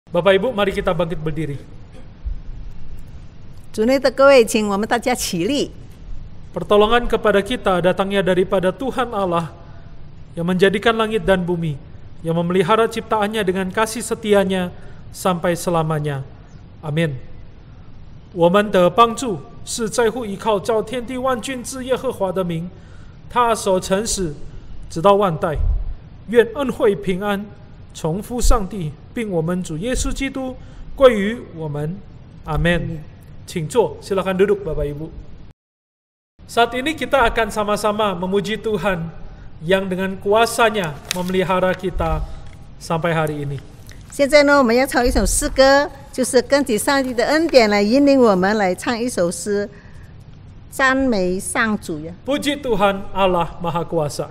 Bapak Ibu, mari kita bangkit berdiri. 主内的各位，请我们大家起立。 Pertolongan kepada kita datangnya daripada Tuhan Allah yang menjadikan langit dan bumi, yang memelihara ciptaannya dengan kasih setianya sampai selamanya. Amin. 我们的帮助是在乎依靠造天地万军之耶和华的名，他守诚实直到万代。愿恩惠平安从父上帝并我们主耶稣基督归于我们。Amin. 请坐，silakan duduk Bapak Ibu. Saat ini kita akan sama-sama memuji Tuhan yang dengan kuasanya memelihara kita sampai hari ini. 现在呢，我们要唱一首诗歌，就是根据上帝的恩典来引领我们来唱一首诗，赞美上主呀。 Puji Tuhan Allah Maha Kuasa.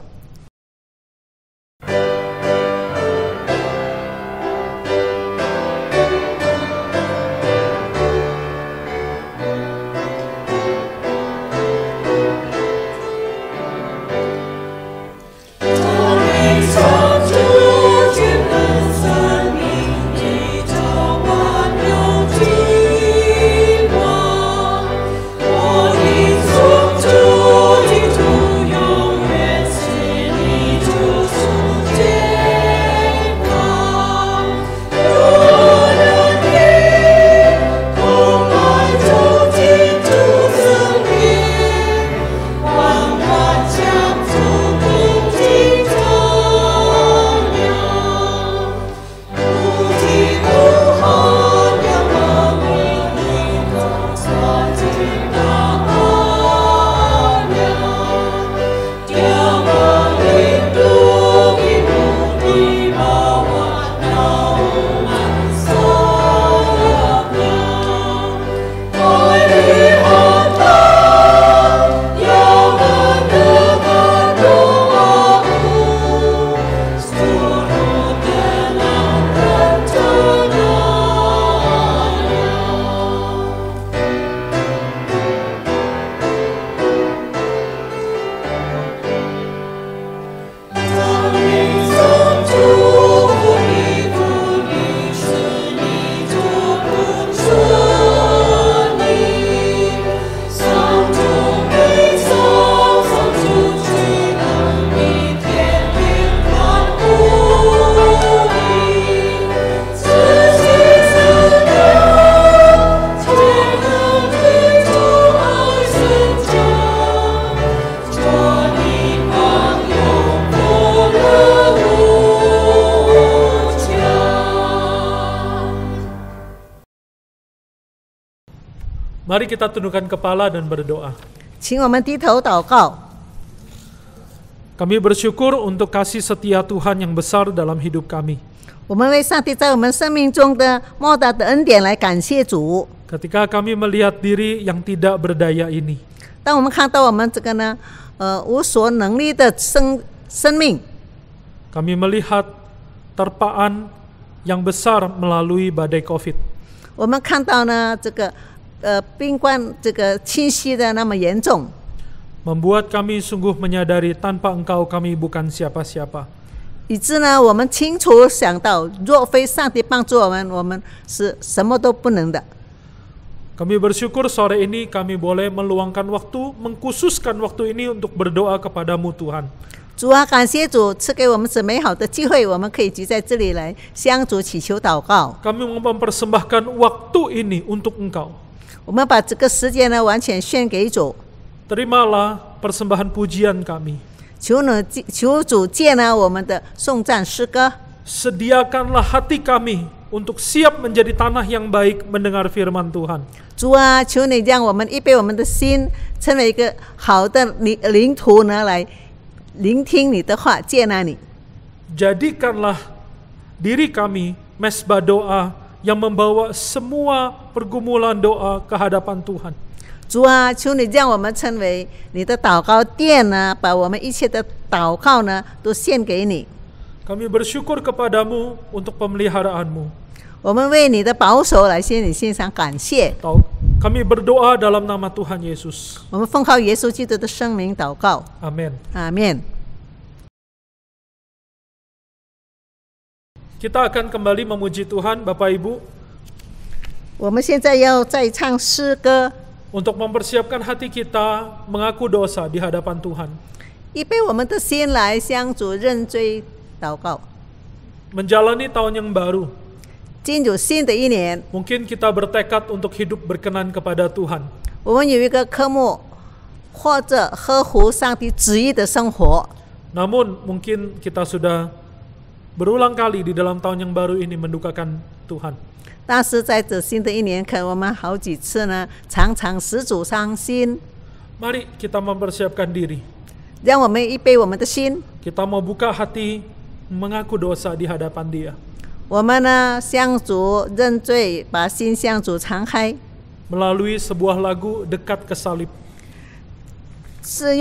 Mari kita tundukkan kepala dan berdoa. 请我们低头祷告。 Kami bersyukur untuk kasih setia Tuhan yang besar dalam hidup kami. 我们为上帝在我们生命中的莫大的恩典来感谢主。 Ketika kami melihat diri yang tidak berdaya ini, 当我们看到我们这个呢，无所能力的生命， kami melihat terpaan yang besar melalui badai COVID. 我们看到呢这个病冠这个侵袭的那么严重， Membuat kami sungguh menyadari tanpa Engkau kami bukan siapa-siapa. 以致呢我们清楚想到，若非上帝帮助我们，我们是什么都不能的。 Kami bersyukur sore ini kami boleh meluangkan waktu, mengkhususkan waktu ini untuk berdoa kepadamu Tuhan. 主啊，感谢主赐给我们这美好的机会，我们可以聚在这里来向主祈求祷告。 Kami mempersembahkan waktu ini untuk Engkau. 我们把这个时间呢完全献给主， Terimalah persembahan pujian kami. 求主接纳我们的颂赞诗歌。 Sediakanlah hati kami untuk siap menjadi tanah yang baik mendengar firman Tuhan. 主啊，求你让我们预备我们的心，成为一个好的领土呢，来聆听你的话，接纳你。 Jadikanlah diri kami mesbah doa yang membawa semua pergumulan doa ke hadapan Tuhan. 主啊，求你让我们成为你的祷告殿呢，把我们一切的祷告呢都献给你。 Kami bersyukur kepadamu untuk pemeliharaanmu. 我们为你的保守来向你献上感谢。 Kami berdoa dalam nama Tuhan Yesus. 我们奉靠耶稣基督的圣名祷告。 Amin. 阿门。Kita akan kembali memuji Tuhan, Bapak Ibu, 我们现在要再唱诗歌， untuk mempersiapkan hati kita mengaku dosa di hadapan Tuhan. 预备我们的心来向主认罪祷告。 Menjalani tahun yang baru, 进入新的一年， mungkin kita bertekad untuk hidup berkenan kepada Tuhan. 我们有一个科目，或者合乎上帝旨意的生活。 Namun mungkin kita sudah berulang kali di dalam tahun yang baru ini mendukakan Tuhan. 但是在这新的一年，可能我们好几次呢，常常使主伤心。 Mari kita mempersiapkan diri. 让我们预备我们的心， Kita mau buka hati mengaku dosa di hadapan Dia. 我们呢向主认罪，把心向主敞开， Melalui sebuah lagu Dekat ke Salib. 是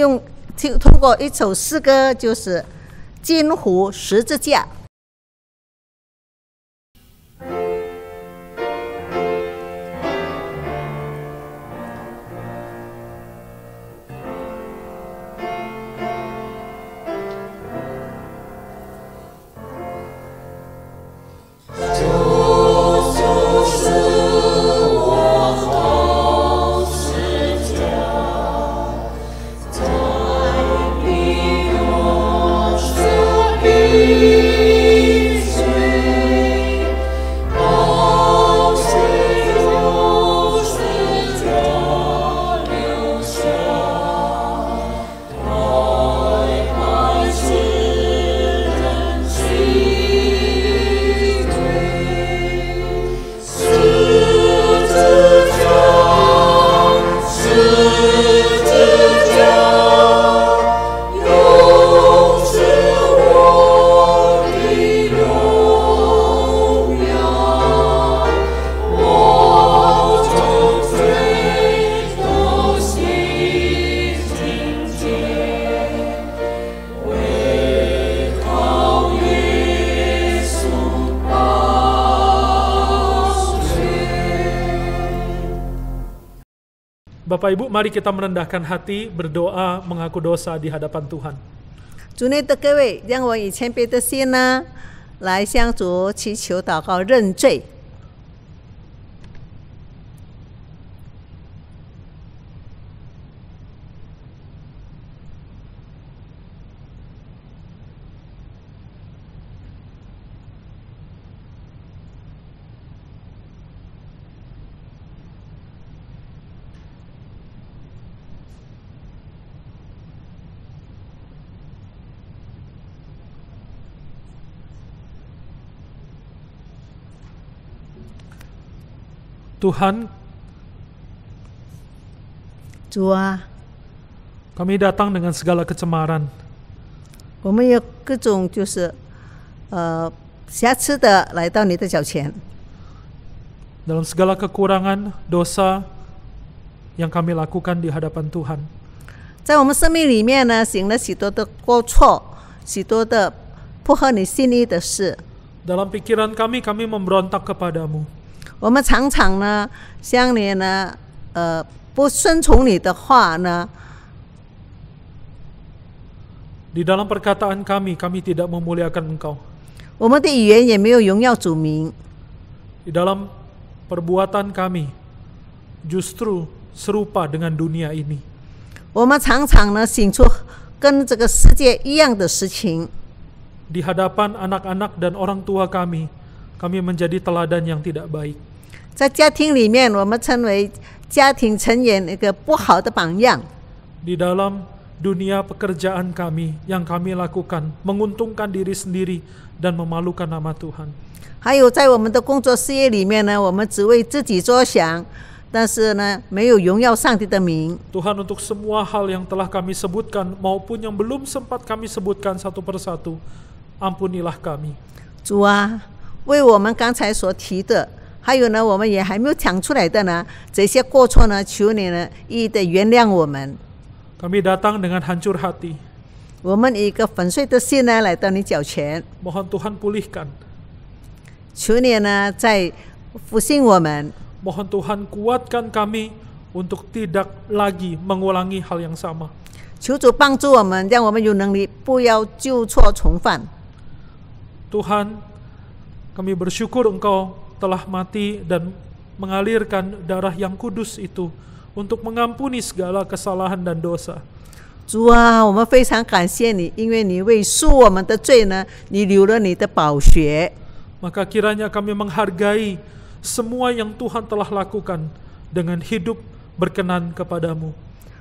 通过一首诗歌，就是近乎十字架。 Bapak Ibu, mari kita merendahkan hati, berdoa, mengaku dosa di hadapan Tuhan. 主内的各位，让我以谦卑的心呢，来向主祈求祷告认罪。 Tuhan, 主啊， kami datang dengan segala kecemaran. 我们有各种就是瑕疵的来到你的脚前， Dalam segala kekurangan, dosa yang kami lakukan di hadapan Tuhan. 在我们生命里面呢，行了许多的过错，许多的不合你心意的事。 Dalam pikiran kami memberontak kepadamu. 我们常常呢，向你呢，不顺从你的话呢， Di dalam perkataan kami tidak memuliakan Engkau. 我们的语言也没有荣耀主名。 Di dalam perbuatan kami justru serupa dengan dunia ini. 我们常常呢，行出跟这个世界一样的事情。 Di hadapan anak-anak dan orang tua kami menjadi teladan yang tidak baik. 在家庭里面，我们称为家庭成员一个不好的榜样。 Di dalam dunia pekerjaan kami yang kami lakukan menguntungkan diri sendiri dan memalukan nama Tuhan. 还有在我们的工作事业里面呢，我们只为自己着想，但是呢，没有荣耀上帝的名。 Tuhan, untuk semua hal yang telah kami sebutkan maupun yang belum sempat kami sebutkan satu persatu, ampunilah kami. 主啊，为我们刚才所提的，还有呢，我们也还没有讲出来的呢，这些过错呢，求你呢一一的原谅我们。 Kami datang dengan hancur hati. 我们以一个粉碎的心呢，来到你脚前， Mohon Tuhan pulihkan. 求你呢再复兴我们， Mohon Tuhan kuatkan kami untuk tidak lagi mengulangi hal yang sama. 求主帮助我们，让我们有能力不要旧错重犯。 Tuhan, Kami bersyukur Engkau telah mati dan mengalirkan darah yang kudus itu untuk mengampuni segala kesalahan dan dosa. 主啊，我们非常感谢你，因为你为赎我们的罪呢，你流了你的宝血。 Maka kiranya kami menghargai semua yang Tuhan telah lakukan dengan hidup berkenan kepadamu.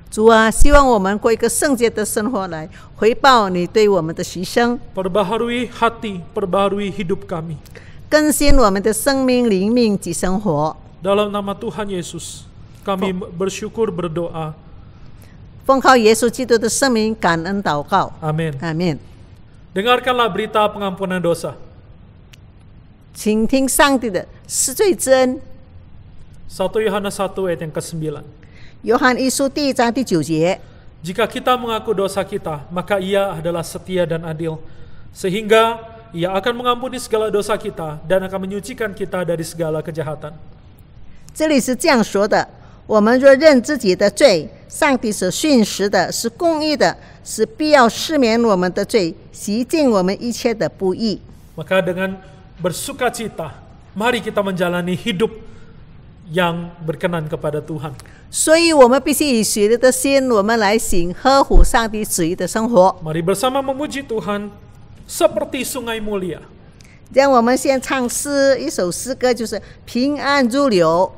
主啊，希望我们过一个圣洁的生活来回报你对我们的牺牲， Perbaharui hati, perbaharui hidup kami. 更新我们的生命、灵命及生活。 Dalam nama Tuhan Yesus, kami bersyukur berdoa. 奉靠耶稣基督的圣名，感恩祷告。 Amin. 阿门。 Dengarkanlah berita pengampunan dosa. 请听上帝的施罪之恩。 1 Yohanes 1 ayat yang ke-9. 约翰一书第1章第9节。 Jika kita mengaku dosa kita, maka Ia adalah setia dan adil, sehingga Ia akan mengampuni segala dosa kita dan akan menyucikan kita dari segala kejahatan. 这里是这样说的：我们若认自己的罪，上帝是信实的，是公义的，是必要赦免我们的罪，洗净我们一切的不义。 Maka dengan bersukacita, mari kita menjalani hidup yang berkenan kepada Tuhan. 所以，我们必须以喜乐的心，我们来行合乎上帝旨意的生活。 Mari bersama memuji Tuhan seperti sungai mulia. 让我们先唱诗，一首诗歌，就是“平安如流”。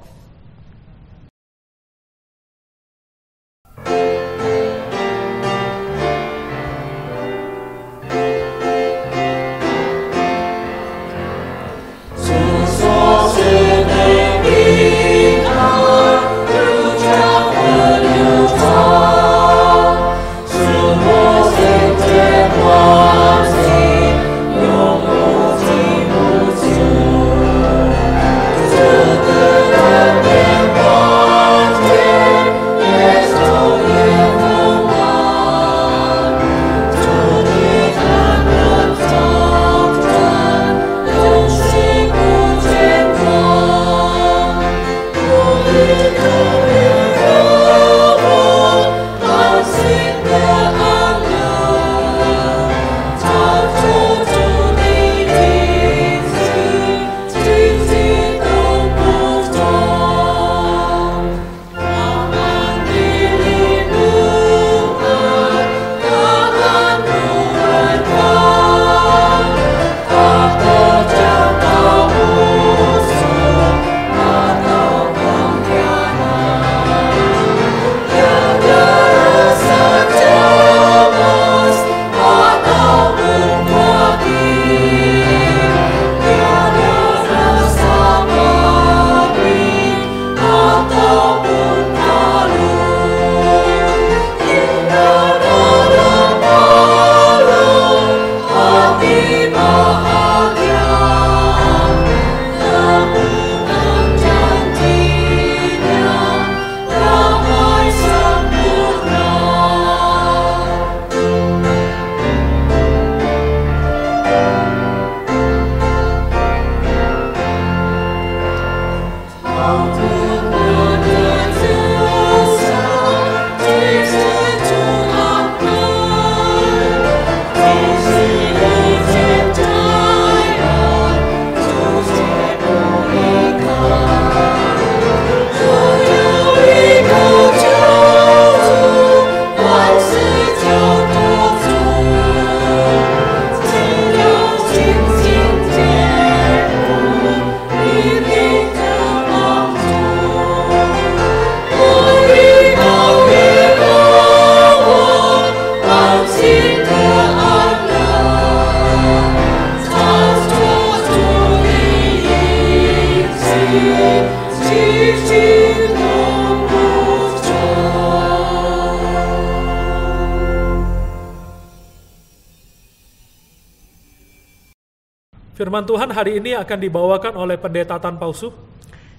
Firman Tuhan hari ini akan dibawakan oleh Pendeta Tan Pausu.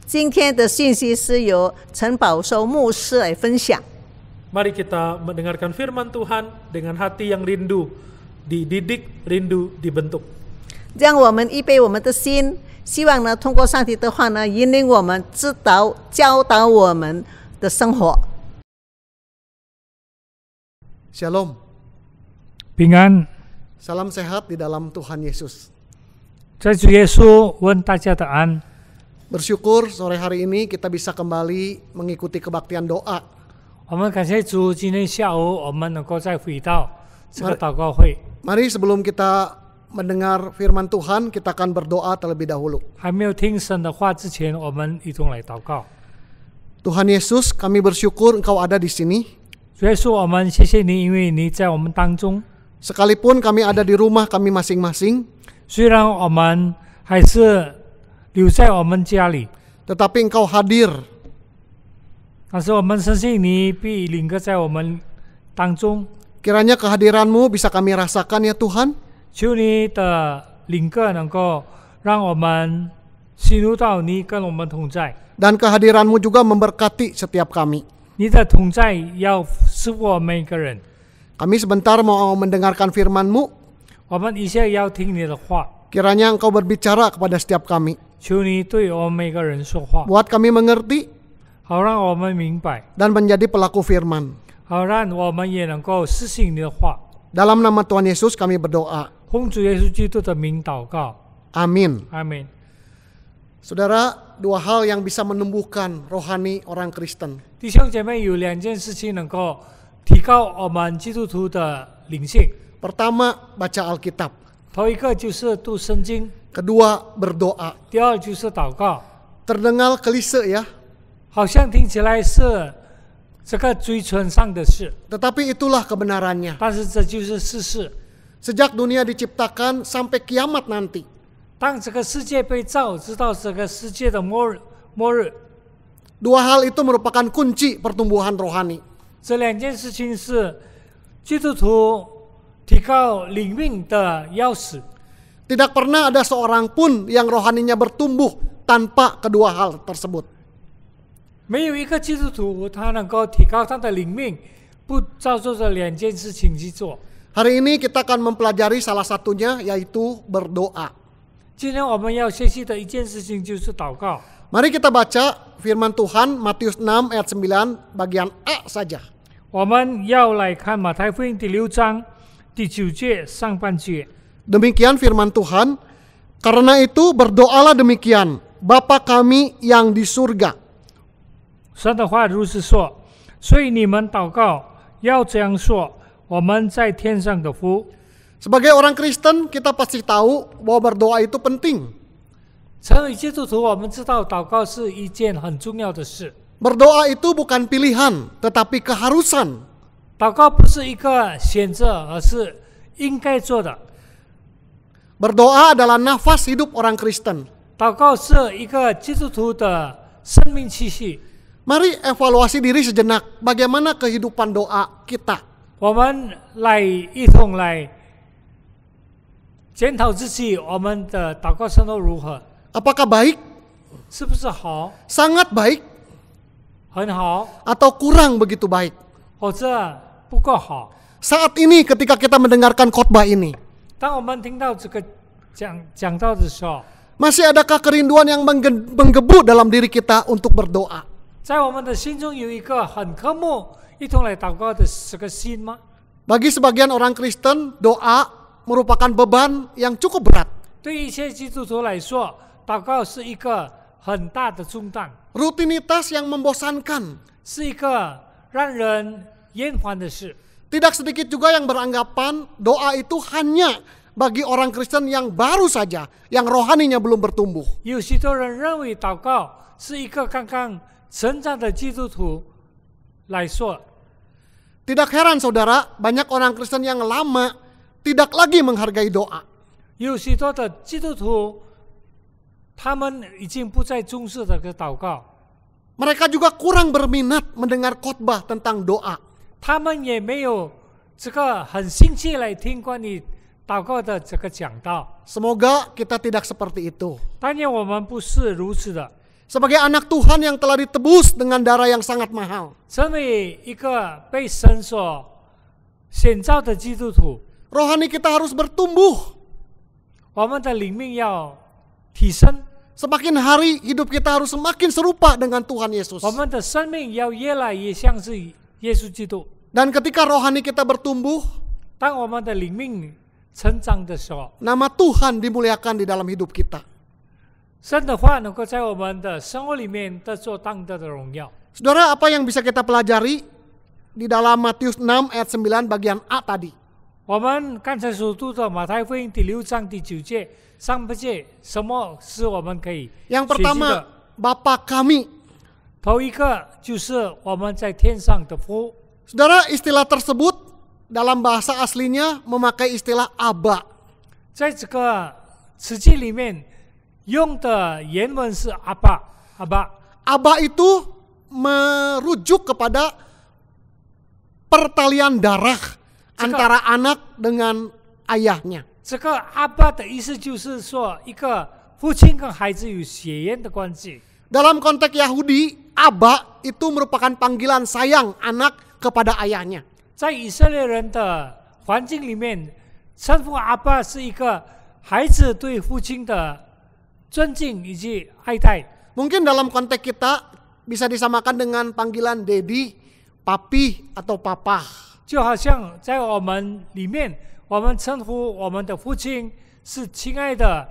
今天的信息是由陈宝寿牧师来分享。 Mari kita mendengarkan firman Tuhan dengan hati yang rindu dididik, rindu dibentuk. 让我们预备我们的心，希望呢，通过上帝的话呢，引领我们、指导、教导我们的生活。 Shalom, Pingan, salam sehat di dalam Tuhan Yesus. 在主耶稣问大家的安。 Bersyukur sore hari ini kita bisa kembali mengikuti kebaktian doa. 我们感谢主，今天下午我们能够再回到这个祷告会。 Mari sebelum kita mendengar firman Tuhan, kita akan berdoa terlebih dahulu. 还没有听神的话之前，我们一同来祷告。 Tuhan Yesus, kami bersyukur Engkau ada di sini. 主耶稣，我们谢谢你，因为你在我们当中。 Sekalipun kami ada di rumah kami masing-masing, 虽然我们还是留在我们家里， tetapi Engkau hadir. 但是我们相信你必临格在我们当中。 Kiranya kehadiran-Mu bisa kami rasakan ya Tuhan. 求你的临格能够让我们进入到你跟我们同在， Dan kehadiran-Mu juga memberkati setiap kami. 你的同在要使我每个人。 Kami sebentar mau mendengarkan firman-Mu. 我们一下要听你的话， Kiranya Engkau berbicara kepada setiap kami. 求你对我们每个人说话， Buat kami mengerti 好让我们明白， dan menjadi pelaku firman. 好让我们也能够实行你的话。 Dalam nama Tuhan Yesus kami berdoa. 奉主耶稣基督的名祷告， Amin. 阿门。 Saudara, dua hal yang bisa menumbuhkan rohani orang Kristen. 弟兄姐妹，有两件事情能够提高我们基督徒的灵性。 Pertama, baca Alkitab. 头一个就是读圣经， Kedua, berdoa. 第二就是祷告。 Terdengar klise ya, 好像听起来是这个嘴唇上的事， tetapi itulah kebenarannya. 但是这就是事实。 Sejak dunia diciptakan sampai kiamat nanti, 当这个世界被造，直到这个世界的末日， dua hal itu merupakan kunci pertumbuhan rohani. 这两件事情是基督徒提高灵命的钥匙。 Tidak pernah ada seorang pun yang rohaninya bertumbuh tanpa kedua hal tersebut. 没有一个基督徒他能够提高他的灵命，不照做这两件事情去做。 Hari ini kita akan mempelajari salah satunya yaitu berdoa. 今天我们要学习的一件事情就是祷告。 Mari kita baca firman Tuhan Matius 6 ayat 9 bagian A saja. 我们要来看马太福音第6章第9节上半节。 Demikian firman Tuhan, karena itu berdoalah demikian, Bapa kami yang di surga. 神的话如是说，所以你们祷告要这样说：我们在天上的父。 Sebagai orang Kristen, kita pasti tahu bahwa berdoa itu penting. 成为基督徒，我们知道祷告是一件很重要的事。 Berdoa itu bukan pilihan, tetapi keharusan. 祷告不是一个选择，而是应该做的。 Berdoa adalah nafas hidup orang Kristen. 祷告是一个基督徒的生命气息。 Mari evaluasi diri sejenak, bagaimana kehidupan doa kita. 我们来一同来检讨自己，我们的祷告生活如何？ Apakah baik, 是不是好？ sangat baik, 很好， atau kurang begitu baik? 或者不够好？ Saat ini ketika kita mendengarkan khotbah ini, 当我们听到这个讲道的时候， masih adakah kerinduan yang menggebu dalam diri kita untuk berdoa? 在我们的心中有一个很渴慕一同来祷告的这个心吗？ Bagi sebagian orang Kristen, doa merupakan beban yang cukup berat. 对一些基督徒来说，祷告是一个很大的重担， Rutinitas yang membosankan. 是一个让人厌烦的事。 Tidak sedikit juga yang beranggapan doa itu hanya bagi orang Kristen yang baru saja, yang rohaninya belum bertumbuh. 有许多人认为祷告是一个刚刚成长的基督徒来说。 Tidak heran saudara, banyak orang Kristen yang lama tidak lagi menghargai doa. 有许多的基督徒，他们已经不再重视这个祷告， Mereka juga kurang berminat mendengar khotbah tentang doa. 他们也没有这个很兴趣来听关于祷告的这个讲道。 Semoga kita tidak seperti itu. 当然，我们不是如此的。 Sebagai anak Tuhan yang telah ditebus dengan darah yang sangat mahal, 成为一个被神所选召的基督徒， rohani kita harus bertumbuh. 我们的灵命要提升， Semakin hari hidup kita harus semakin serupa dengan Tuhan Yesus. 我们的生命要越来越像是耶稣基督。 Dan ketika rohani kita bertumbuh, 当我们的灵命成长的时候， nama Tuhan dimuliakan di dalam hidup kita. 神的话能够在我们的生活里面得做当得的荣耀。 Saudara, apa yang bisa kita pelajari di dalam Matius 6 ayat 9 bagian A tadi? 我们刚才所读的马太福音第6章第9节、3节，什么是我们可以 Yang 学习 pertama, 的？ Bapa kami. 头一个就是我们在天上的父。 Saudara, istilah tersebut dalam bahasa aslinya memakai istilah Aba. 在这个词句里面用的原文是阿爸，阿爸。 Aba itu merujuk kepada pertalian darah antara anak dengan ayahnya. 这个阿爸的意思就是说，一个父亲跟孩子有血缘的关系。 Dalam konteks Yahudi, Aba itu merupakan panggilan sayang anak kepada ayahnya. 在以色列人的环境里面，称呼阿爸是一个孩子对父亲的尊敬以及爱戴。 Mungkin dalam konteks kita bisa disamakan dengan panggilan Dedi, Papi, atau Papa. 就好像在我们里面，我们称呼我们的父亲是亲爱的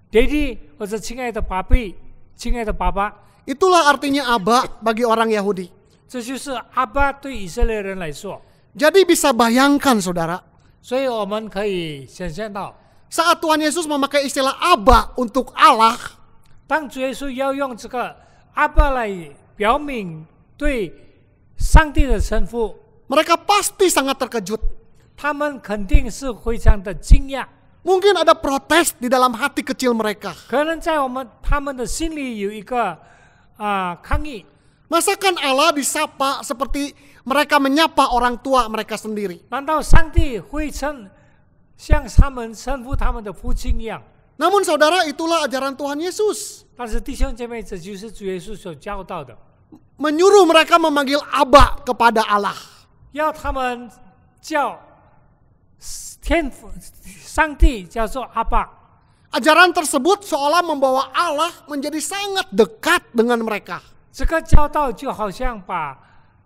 爹地，或者亲爱的爸比、亲爱的爸爸。 Itulah artinya Aba bagi orang Yahudi. 这就是阿爸对以色列人来说。 Jadi bisa bayangkan saudara, 所以我们可以想象到， saat Tuhan Yesus memakai istilah Aba untuk Allah, 当主耶稣要用这个阿爸来表明对上帝的称呼， mereka pasti sangat terkejut. 他们肯定是非常的惊讶， Mungkin ada protes di dalam hati kecil mereka. 可能在他们的心里有一个抗议。 Masakan Allah disapa seperti mereka menyapa orang tua mereka sendiri? 难道上帝会像他们称呼他们的父亲一样？ Namun saudara, itulah ajaran Tuhan Yesus. 但是弟兄姐妹，这就是主耶稣所教导的， Menyuruh mereka memanggil Aba kepada Allah. 要他们叫天父上帝叫做阿爸。 Ajaran tersebut seolah membawa Allah menjadi sangat dekat dengan mereka. 这个教导就好像把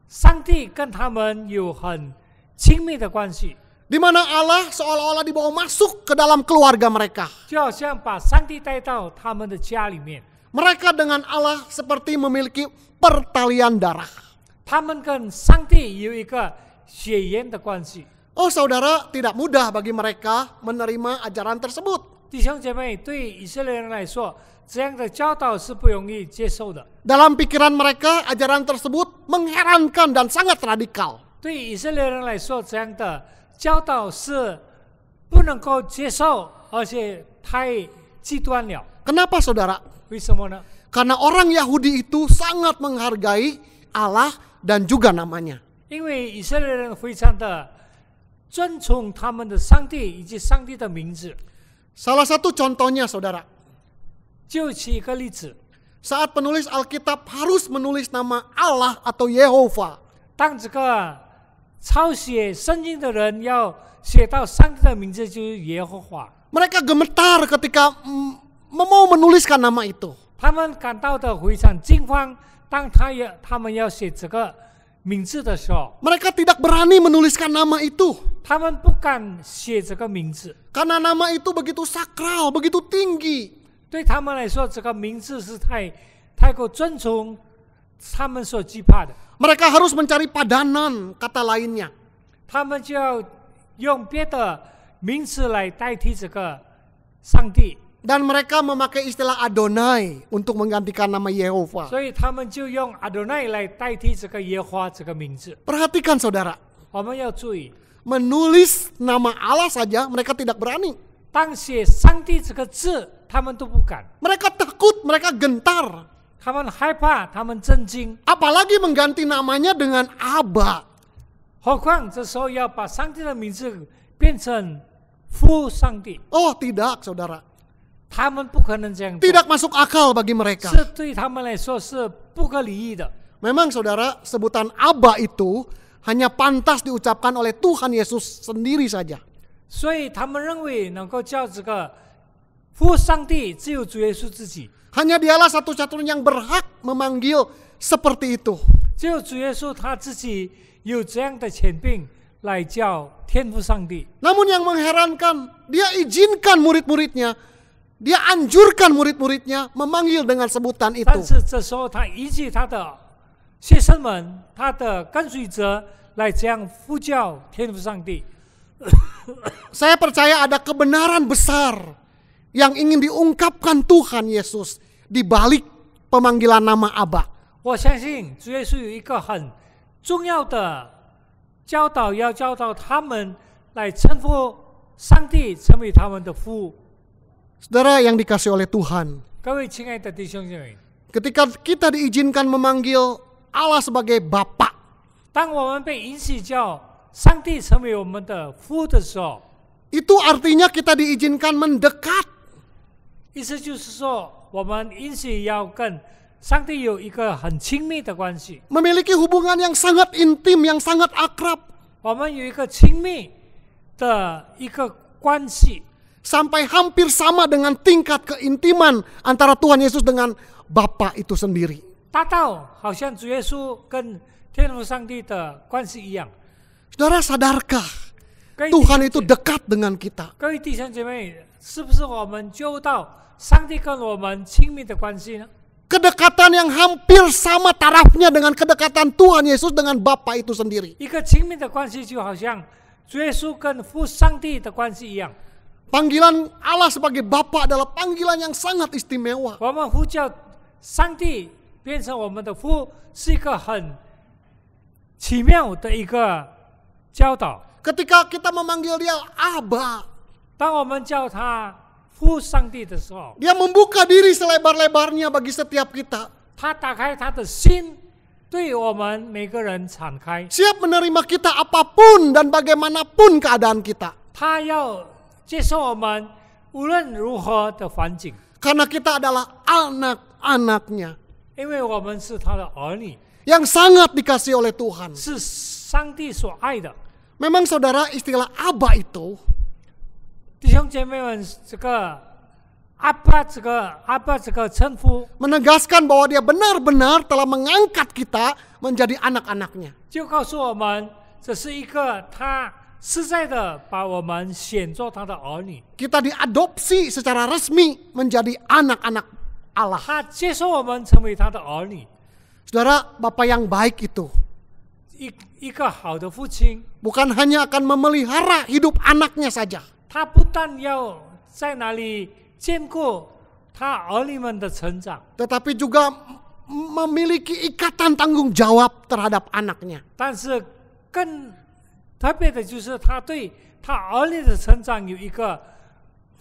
上帝跟他们有很亲密的关系， Di mana Allah seolah-olah dibawa masuk ke dalam keluarga mereka. 就好像把上帝带到他们的家里面。 Mereka dengan Allah seperti memiliki pertalian darah. 他们跟上帝有一个血缘的关系。 Oh saudara, tidak mudah bagi mereka menerima ajaran tersebut. 弟兄姐妹，对以色列人来说，这样的教导是不容易接受的。 Dalam pikiran mereka, ajaran tersebut mengherankan dan sangat radikal. 对以色列人来说，这样的教导是不能够接受，而且太极端了。 Kenapa saudara? 为什么呢？ Karena orang Yahudi itu sangat menghargai Allah dan juga namanya. 因为以色列人非常的尊崇他们的上帝以及上帝的名字。 Salah satu contohnya saudara, 就举一个例子， saat penulis Alkitab harus menulis nama Allah atau Yehova, 当这个抄写圣经的人要写到上帝的名字，就是耶和华。 mereka gemetar ketika mau menuliskan nama itu. 他们感到的非常惊慌，当他们要写这个名字的时候， Mereka tidak berani menuliskan nama itu. 他们不敢写这个名字， Karena nama itu begitu sakral, begitu tinggi. 对他们来说，这个名字是太过尊崇，他们所惧怕的。 Mereka harus mencari padanan kata lainnya. 他们就要用别的名词来代替这个上帝， Dan mereka memakai istilah Adonai untuk menggantikan nama Yehova. 所以他们就用 Adonai 来代替这个耶和华这个名字。 Perhatikan saudara, 我们要注意， menulis nama Allah saja mereka tidak berani. 当写上帝这个字，他们都不敢， Mereka takut, mereka gentar. 他们害怕，他们震惊。 Apalagi mengganti namanya dengan Aba. 何况这时候要把上帝的名字变成父上帝， Oh tidak saudara, 他们不可能这样做， tidak masuk akal bagi mereka. 是对他们来说是不可理喻的。 Memang saudara, sebutan Aba itu hanya pantas diucapkan oleh Tuhan Yesus sendiri saja. 所以他们认为能够叫这个父上帝只有主耶稣自己， Hanya dialah satu-satunya yang berhak memanggil seperti itu. 只有主耶稣他自己有这样的权柄来叫天父上帝。 Namun yang mengherankan, dia izinkan murid-muridnya, dia anjurkan murid-muridnya memanggil dengan sebutan 但 itu. 是这时候他允许他的学生们、他的跟随者来这样呼叫天父上帝。 Saya percaya ada kebenaran besar yang ingin diungkapkan Tuhan Yesus di balik pemanggilan nama Aba. 我相信主耶稣有一个很重要的教导，要教导他们来称呼上帝，成为他们的父。 Saudara yang dikasih oleh Tuhan, 各位亲爱的弟兄姐妹， ketika kita diizinkan memanggil Allah sebagai Bapa, 当我们被允许叫上帝成为我们的父的时候， itu artinya kita diizinkan mendekat. 意思就是说，我们允许要跟上帝有一个很亲密的关系， Memiliki hubungan yang sangat intim, yang sangat akrab. 我们有一个亲密的一个关系， Sampai hampir sama dengan tingkat keintiman antara Tuhan Yesus dengan Bapa itu sendiri. 大到好像主耶稣跟天父上帝的关系一样。 Saudara sadarkah 各位 Tuhan 弟 itu 兄姐 dekat dengan kita? 各位弟兄姐妹，是不是我们就到上帝跟我们亲密的关系呢？ Kedekatan yang hampir sama tarafnya dengan kedekatan Tuhan Yesus dengan Bapa itu sendiri. 一个亲密的关系就好像主耶稣跟父上帝的关系一样。 Panggilan Allah sebagai Bapa adalah panggilan yang sangat istimewa. 我们呼叫上帝变成我们的父，是一个很奇妙的一个教导。 Ketika kita memanggil dia Aba, 当我们叫他父上帝的时候， dia membuka diri selebar-lebarnya bagi setiap kita. 他打开他的心，对我们每个人敞开。 Siap menerima kita apapun dan bagaimanapun keadaan kita. 他要接受我们无论如何的环境， Karena kita adalah anak-anaknya 因为我们是他的儿女， yang sangat dikasih oleh Tuhan. 是上帝所爱的。 Memang saudara, istilah Aba itu 弟兄姐妹们，这个阿爸这个称呼， menegaskan bahwa dia benar-benar telah mengangkat kita menjadi anak-anaknya. 就告诉我们，这是一个他实在的把我们选作他的儿女， Kita diadopsi secara resmi menjadi anak-anak Allah. 他接受我们成为他的儿女。 Saudara, Bapa yang baik itu 一个好的父亲， bukan hanya akan memelihara hidup anaknya saja, 他不但要在哪里兼顾他儿女们的成长， tetapi juga memiliki ikatan tanggung jawab terhadap anaknya. 但是更特别的就是他对他儿女的成长有一个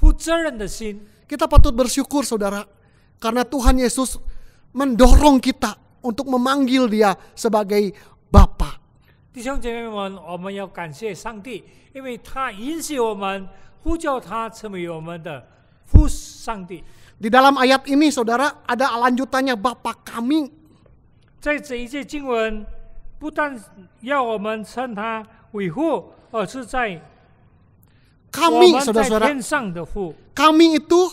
负责任的心。 Kita patut bersyukur saudara, karena Tuhan Yesus mendorong kita untuk memanggil dia sebagai Bapa. 弟兄姐妹们，我们要感谢上帝，因为他允许我们呼叫他成为我们的父上帝。 Di dalam ayat ini saudara ada lanjutannya Bapa kami. 在这一节经文，不但要我们称他为父，而是在我 Kami 们在 saudara-saudara, 天上的父。 kami itu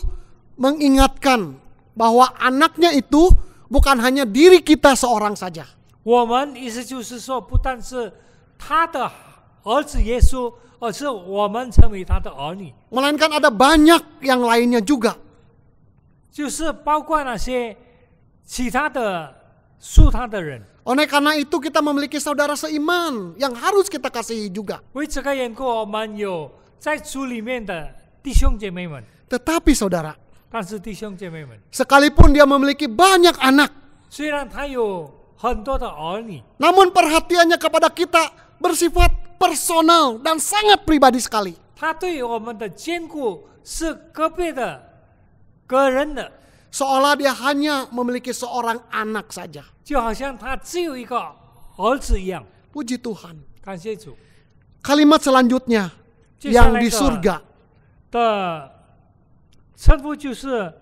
mengingatkan bahwa anaknya itu bukan hanya diri kita seorang saja. 我们意思就是说，不但是他的儿子耶稣，而是我们成为他的儿女， Melainkan ada banyak yang lainnya juga. 就是包括那些其他的属他的人。 Oleh karena itu kita memiliki saudara seiman yang harus kita kasihi juga. 为这个缘故，我们有在主里面的弟兄姐妹们。 Tetapi saudara, 但是弟兄姐妹们， sekalipun dia memiliki banyak anak, 虽然他有很多的儿女， namun perhatiannya kepada kita bersifat personal dan sangat pribadi sekali. 他对我们的兼顾是个别的、个人的， Seolah dia hanya memiliki seorang anak saja. 就好像他只有一个儿子一样。 Puji Tuhan. 感谢主。 Kalimat selanjutnya 接下 yang 来 di 的 surga. 的称呼就是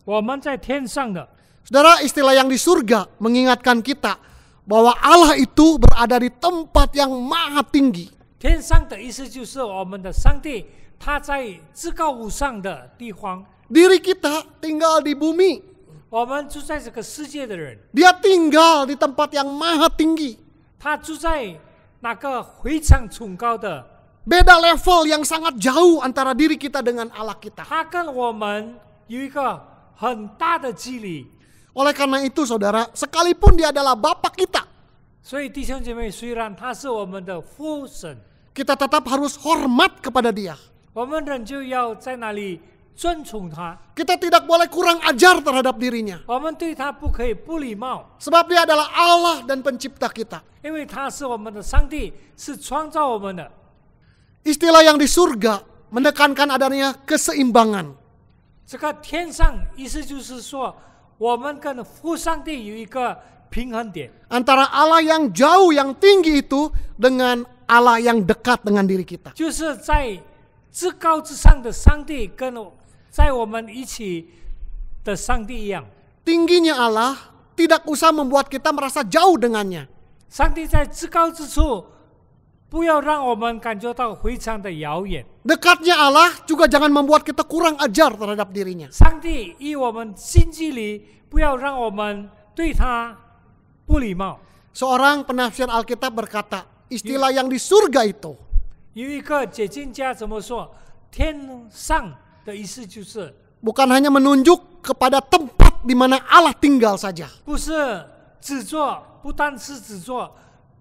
我们在天上的。 Saudara, istilah yang di surga mengingatkan kita bahwa Allah itu berada di tempat yang maha tinggi. 天上的意思就是我们的上帝，他在至高无上的地方。 Diri kita tinggal di bumi. 我们住在这个世界的人， Dia tinggal di tempat yang maha tinggi. 他住在那个非常崇高的， Beda level yang sangat jauh antara diri kita dengan Allah kita. 他跟我们有一个很大的距离。 Oleh karena itu saudara, sekalipun dia adalah Bapa kita, 所以弟兄姐妹，虽然他是我们的父神， kita tetap harus hormat kepada dia. 我们仍旧要在那里尊崇他， Kita tidak boleh kurang ajar terhadap dirinya. 我们对他不可以不礼貌， Sebab dia adalah Allah dan pencipta kita. 因为他是我们的上帝，是创造我们的。 Istilah yang di surga menekankan adanya keseimbangan. 这个天上意思就是说，我们跟父上帝有一个平衡点， Antara Allah yang jauh, yang tinggi itu dengan Allah yang dekat dengan diri kita. 就是在至高之上的上帝跟在我们一起的上帝一样。 Tingginya Allah tidak usah membuat kita merasa jauh dengannya. 上帝在至高之处，不要让我们感觉到非常的遥远。 Dekatnya Allah juga jangan membuat kita kurang ajar terhadap dirinya. 上帝与我们近距离，不要让我们对他不礼貌。 Seorang penafsir Alkitab berkata, istilah yang di surga itu 有一个解经家怎么说？天上的意思就是， bukan hanya menunjuk kepada tempat di mana Allah tinggal saja, 不是只做，不单是只做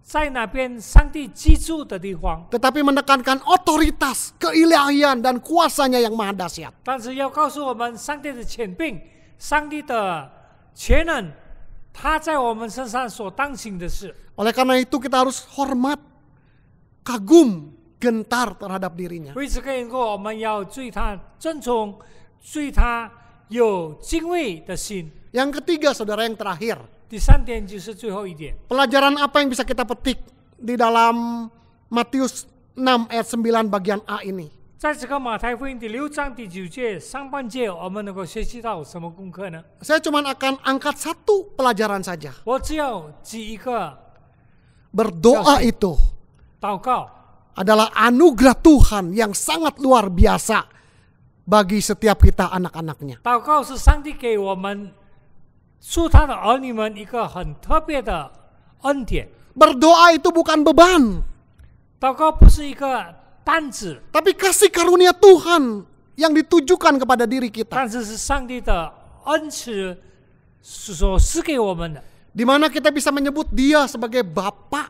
在那边上帝居住的地方， tetapi menekankan otoritas, keilahian dan kuasanya yang maha dahsyat. 但是要告诉我们上帝的权柄，上帝的全能，他在我们身上所当行的事。 Oleh karena itu kita harus hormat, kagum, gentar terhadap dirinya. 为这个缘故，我们要对他尊崇，对他有敬畏的心。 Yang ketiga saudara, yang terakhir, 第三点就是最后一点， pelajaran apa yang bisa kita petik di dalam Matius 6 ayat 9 bagian A ini? 在这个马太福音第6章第9节上半节，我们能够学习到什么功课呢？ Saya cuma akan angkat satu pelajaran saja. 我只要举一个 Berdoa itu 祷告， adalah anugerah Tuhan yang sangat luar biasa bagi setiap kita anak-anaknya. 祷告是上帝给我们属他的儿女们一个很特别的恩典。 Berdoa itu bukan beban, 祷告不是一个担子， tapi kasih karunia Tuhan yang ditujukan kepada diri kita. 但是是上帝的恩赐所赐给我们的。 Di mana kita bisa menyebut dia sebagai Bapa.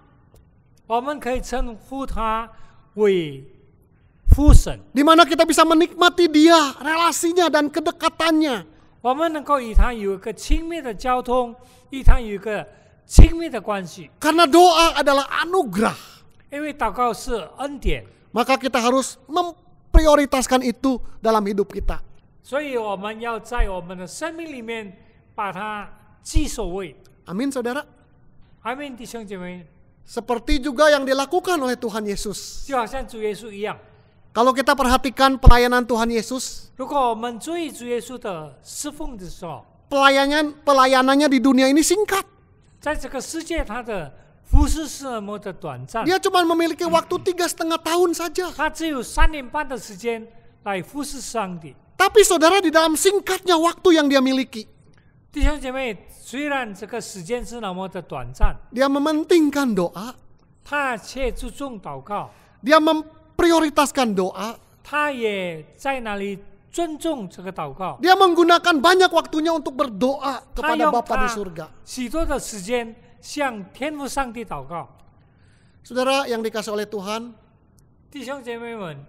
我们可以称呼他为父神， Di mana kita bisa menikmati dia, relasinya dan kedekatannya. 我们能够与他有一个亲密的交通，与他有一个亲密的关系。 Karena doa adalah anugerah, 因为祷告是恩典， maka kita harus memprioritaskan itu dalam hidup kita. 所以我们要在我们的生命里面把它居首位。 Amin saudara. 阿们，弟兄姐妹， Seperti juga yang dilakukan oleh Tuhan Yesus. 就好像主耶稣一样， Kalau kita perhatikan pelayanan Tuhan Yesus, 如果我们注意主耶稣的侍奉的时候， pelayanannya di dunia ini singkat. 在这个世界他的服侍是那么的短暂， Dia cuma memiliki waktu 3,5 tahun saja. 他只有3年半的时间来服侍上帝。 Tapi saudara, di dalam singkatnya waktu yang dia miliki, 弟兄姐妹，虽然这个时间是那么的短暂， dia mementingkan doa, 他却注重祷告， dia memprioritaskan doa, 他也在那里尊重这个祷告， dia menggunakan banyak waktunya untuk berdoa 他 kepada 用 Bapa di 他 surga. 许多的时间向天父上帝祷告。 Saudara yang dikasih oleh Tuhan, 弟兄姐妹们，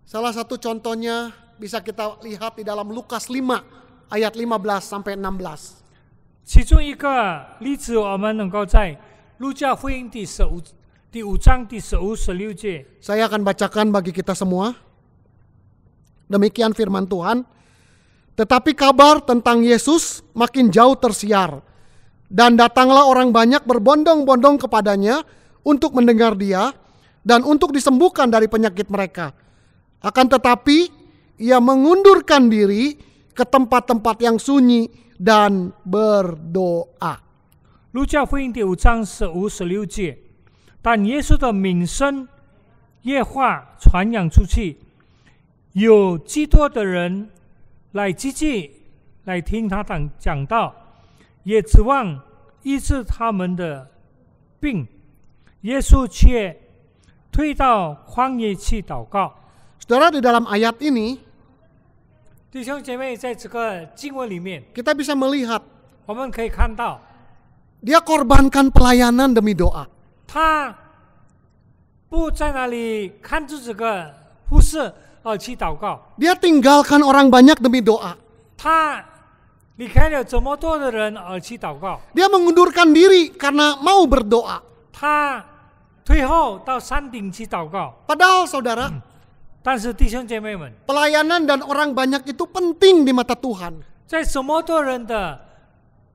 salah satu contohnya bisa kita lihat di dalam Lukas 5 ayat 15 sampai 16. 其中一个例子，我们能够在路加福音第5章第15、16节。 Saya akan bacakan bagi kita semua. Demikian firman Tuhan. Tetapi kabar tentang Yesus makin jauh tersiar. Dan datanglah orang banyak berbondong-bondong kepadanya untuk mendengar dia dan untuk disembuhkan dari penyakit mereka. Akan tetapi ia mengundurkan diri ke tempat-tempat yang sunyi dan berdoa. 路加福音第5章15、16节。但耶稣的名声越发传扬出去，有极多的人来积极来听他讲道，也指望医治他们的病，耶稣却退到旷野去祷告。 Saudara, di dalam ayat ini 弟兄姐妹，在这个经文里面， kita bisa melihat 我们可以看到， dia korbankan pelayanan demi doa. 他不在那里看住这个服侍而去祷告， Dia tinggalkan orang banyak demi doa. 他离开了这么多的人而去祷告， Dia mengundurkan diri karena mau berdoa. 他退后到山顶去祷告。 Padahal saudara, 但是弟兄姐妹们， pelayanan dan orang banyak itu penting di mata Tuhan. 在这么多人的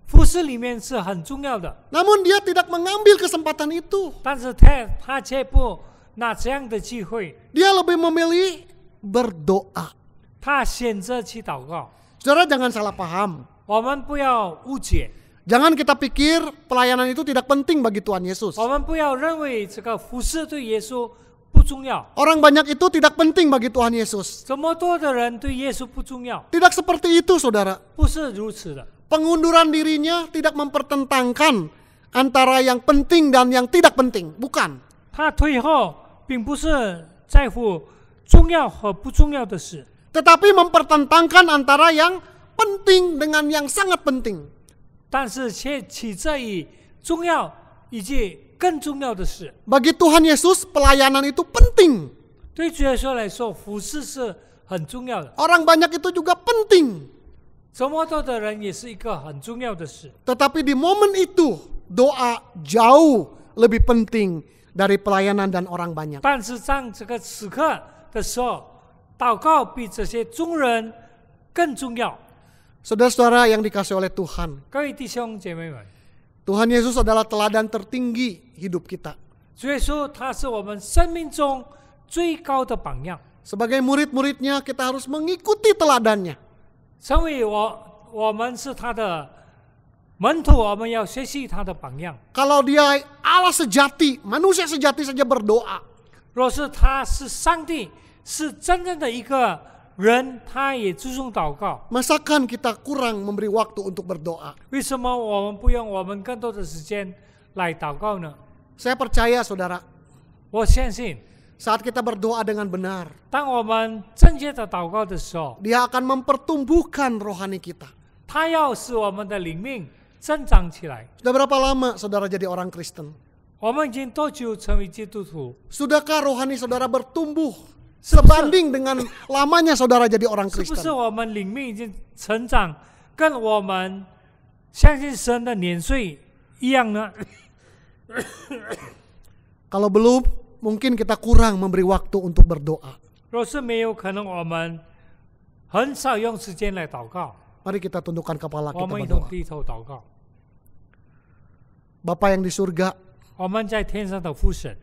服侍里面是很重要的， Namun dia tidak mengambil kesempatan itu. 但是他却不拿这样的机会， Dia lebih memilih berdoa. 他选择去祷告。 Saudara, jangan salah paham. 我们不要误解， Jangan kita pikir pelayanan itu tidak penting bagi Tuhan Yesus. 我们不要认为这个服侍对耶稣不重要， Orang banyak itu tidak penting bagi Tuhan Yesus. 这么多的人对耶稣不重要， Tidak seperti itu, saudara. 不是如此的。 Pengunduran dirinya tidak mempertentangkan antara yang penting dan yang tidak penting. Bukan. 他退后并不是在乎重要和不重要的事， Tetapi mempertentangkan antara yang penting dengan yang sangat penting. 但是却取决于重要以及更重要的事。 Bagi Tuhan Yesus, pelayanan itu penting. 对主耶稣来说，服侍是很重要的， Orang banyak itu juga penting. 这么多的人也是一个很重要的事。 Tetapi di momen itu, doa jauh lebih penting dari pelayanan dan orang banyak. 但是在这个此刻的时候，祷告比这些众人更重要。 Saudara-saudara yang dikasihi oleh Tuhan, 各位弟兄姐妹们， Tuhan Yesus adalah teladan tertinggi hidup kita. 主耶稣他是我们生命中最高的榜样。 Sebagai murid-muridnya, kita harus mengikuti teladannya. 成为我们是他的门徒，我们要学习他的榜样。 Kalau dia Allah sejati, manusia sejati saja berdoa. 若是他是上帝，是真正的一个人，他也注重祷告。 Masakan kita kurang memberi waktu untuk berdoa? 为什么我们不用我们更多的时间来祷告呢？ Saya percaya, saudara, 我相信， saat kita berdoa dengan benar, 当我们正确的祷告的时候， Dia akan mempertumbuhkan rohani kita. 他要使我们的灵命增长起来。 Sudah berapa lama saudara jadi orang Kristen? 我们已经多久成为基督徒？ Sudahkah rohani saudara bertumbuh sebanding dengan lamanya saudara jadi orang 是不是 Kristen? 我们灵命已经成长，跟我们相信神的年岁一样呢？ Kalau belum, mungkin kita kurang memberi waktu untuk berdoa. 若是没有，可能我们很少用时间来祷告。 Mari kita tundukkan kepala 我 kita 们一同 berdoa. 低头祷告。 Bapa yang di surga, 我们在天上的父神，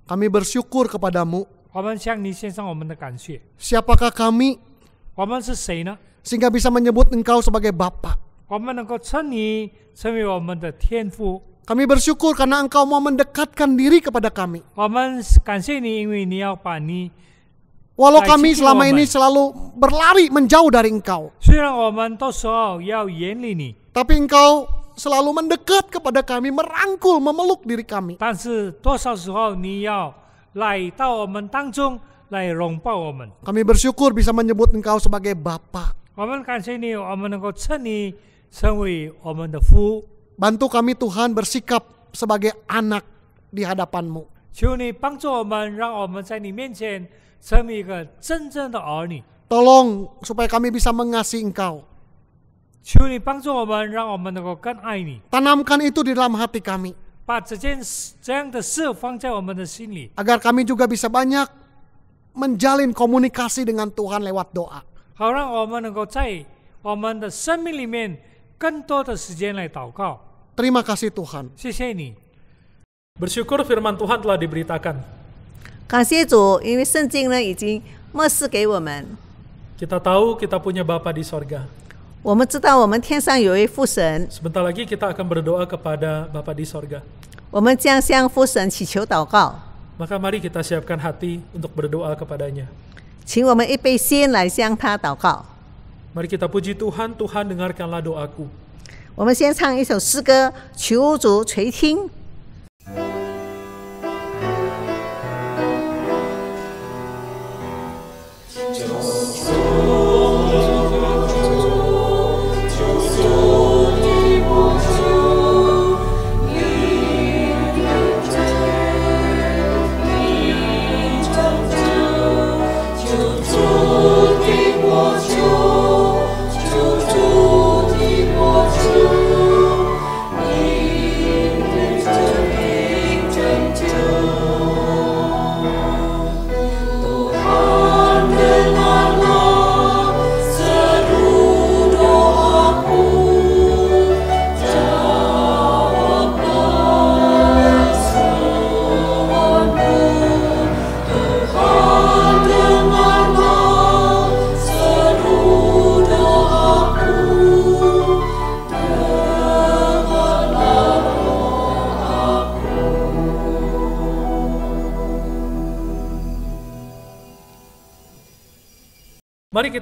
kami bersyukur kepadamu. 我们向你献上我们的感谢。 Siapakah kami 我们是谁呢？ sehingga bisa menyebut Engkau sebagai Bapa? 我们能够称你成为我们的天父。 Kami bersyukur karena Engkau mau mendekatkan diri kepada kami. 我们感谢你，因为你要把你。 Walau kami selama ini selalu berlari menjauh dari Engkau, 虽然我们到时候要远离你， tapi Engkau selalu mendekat kepada kami, merangkul, memeluk diri kami. 但是多少时候你要来到我们当中来拥抱我们。 Kami bersyukur bisa menyebut Engkau sebagai Bapa. 我们感谢你，我们能够称你成为我们的父。 Bantu kami Tuhan bersikap sebagai anak di hadapan-Mu. 求你帮助我们，让我们在你面前成为一个真正的儿女。 Tolong supaya kami bisa mengasihi Engkau. 求你帮助我们，让我们能够更爱你， Tanamkan itu di dalam hati kami, 把这样的事放在我们的心里， agar kami juga bisa banyak menjalin komunikasi dengan Tuhan lewat doa. 好让我们能够在我们的生命里面更多的时间来祷告。 Terima kasih Tuhan. 谢谢你。 Bersyukur firman Tuhan telah diberitakan. 感谢主，因为圣经呢已经默示给我们， Kita tahu kita punya Bapa di sorga. 我们知道我们天上有一父神， Sebentar lagi kita akan berdoa kepada Bapa di sorga. 我们将向父神祈求祷告， Maka mari kita siapkan hati untuk berdoa kepadanya. 请我们预备心来向他祷告。 Mari kita puji Tuhan, Tuhan dengarkanlah doaku. 我们先唱一首诗歌，求主垂听。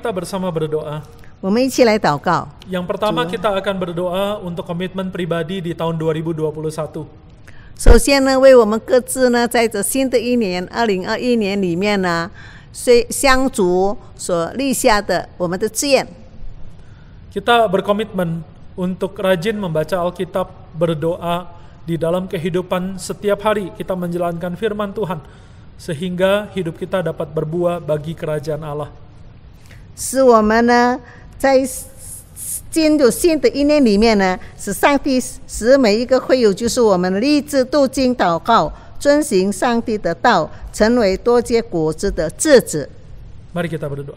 kita bersama berdoa. 我们一起来祷告。 Yang pertama kita akan berdoa untuk komitmen pribadi di tahun 2021. 首先呢，为我们各自呢，在这新的一年2021年里面呢，相主所立下的我们的志愿。 Kita berkomitmen untuk rajin membaca Alkitab, berdoa di dalam kehidupan setiap hari kita menjalankan firman Tuhan sehingga hidup kita dapat berbuah bagi kerajaan Allah. 使我们呢，在进入新的一年里面呢，使上帝使每一个会友，就是我们立志读经祷告，遵行上帝的道，成为多结果子的枝子。 Mari kita berdoa.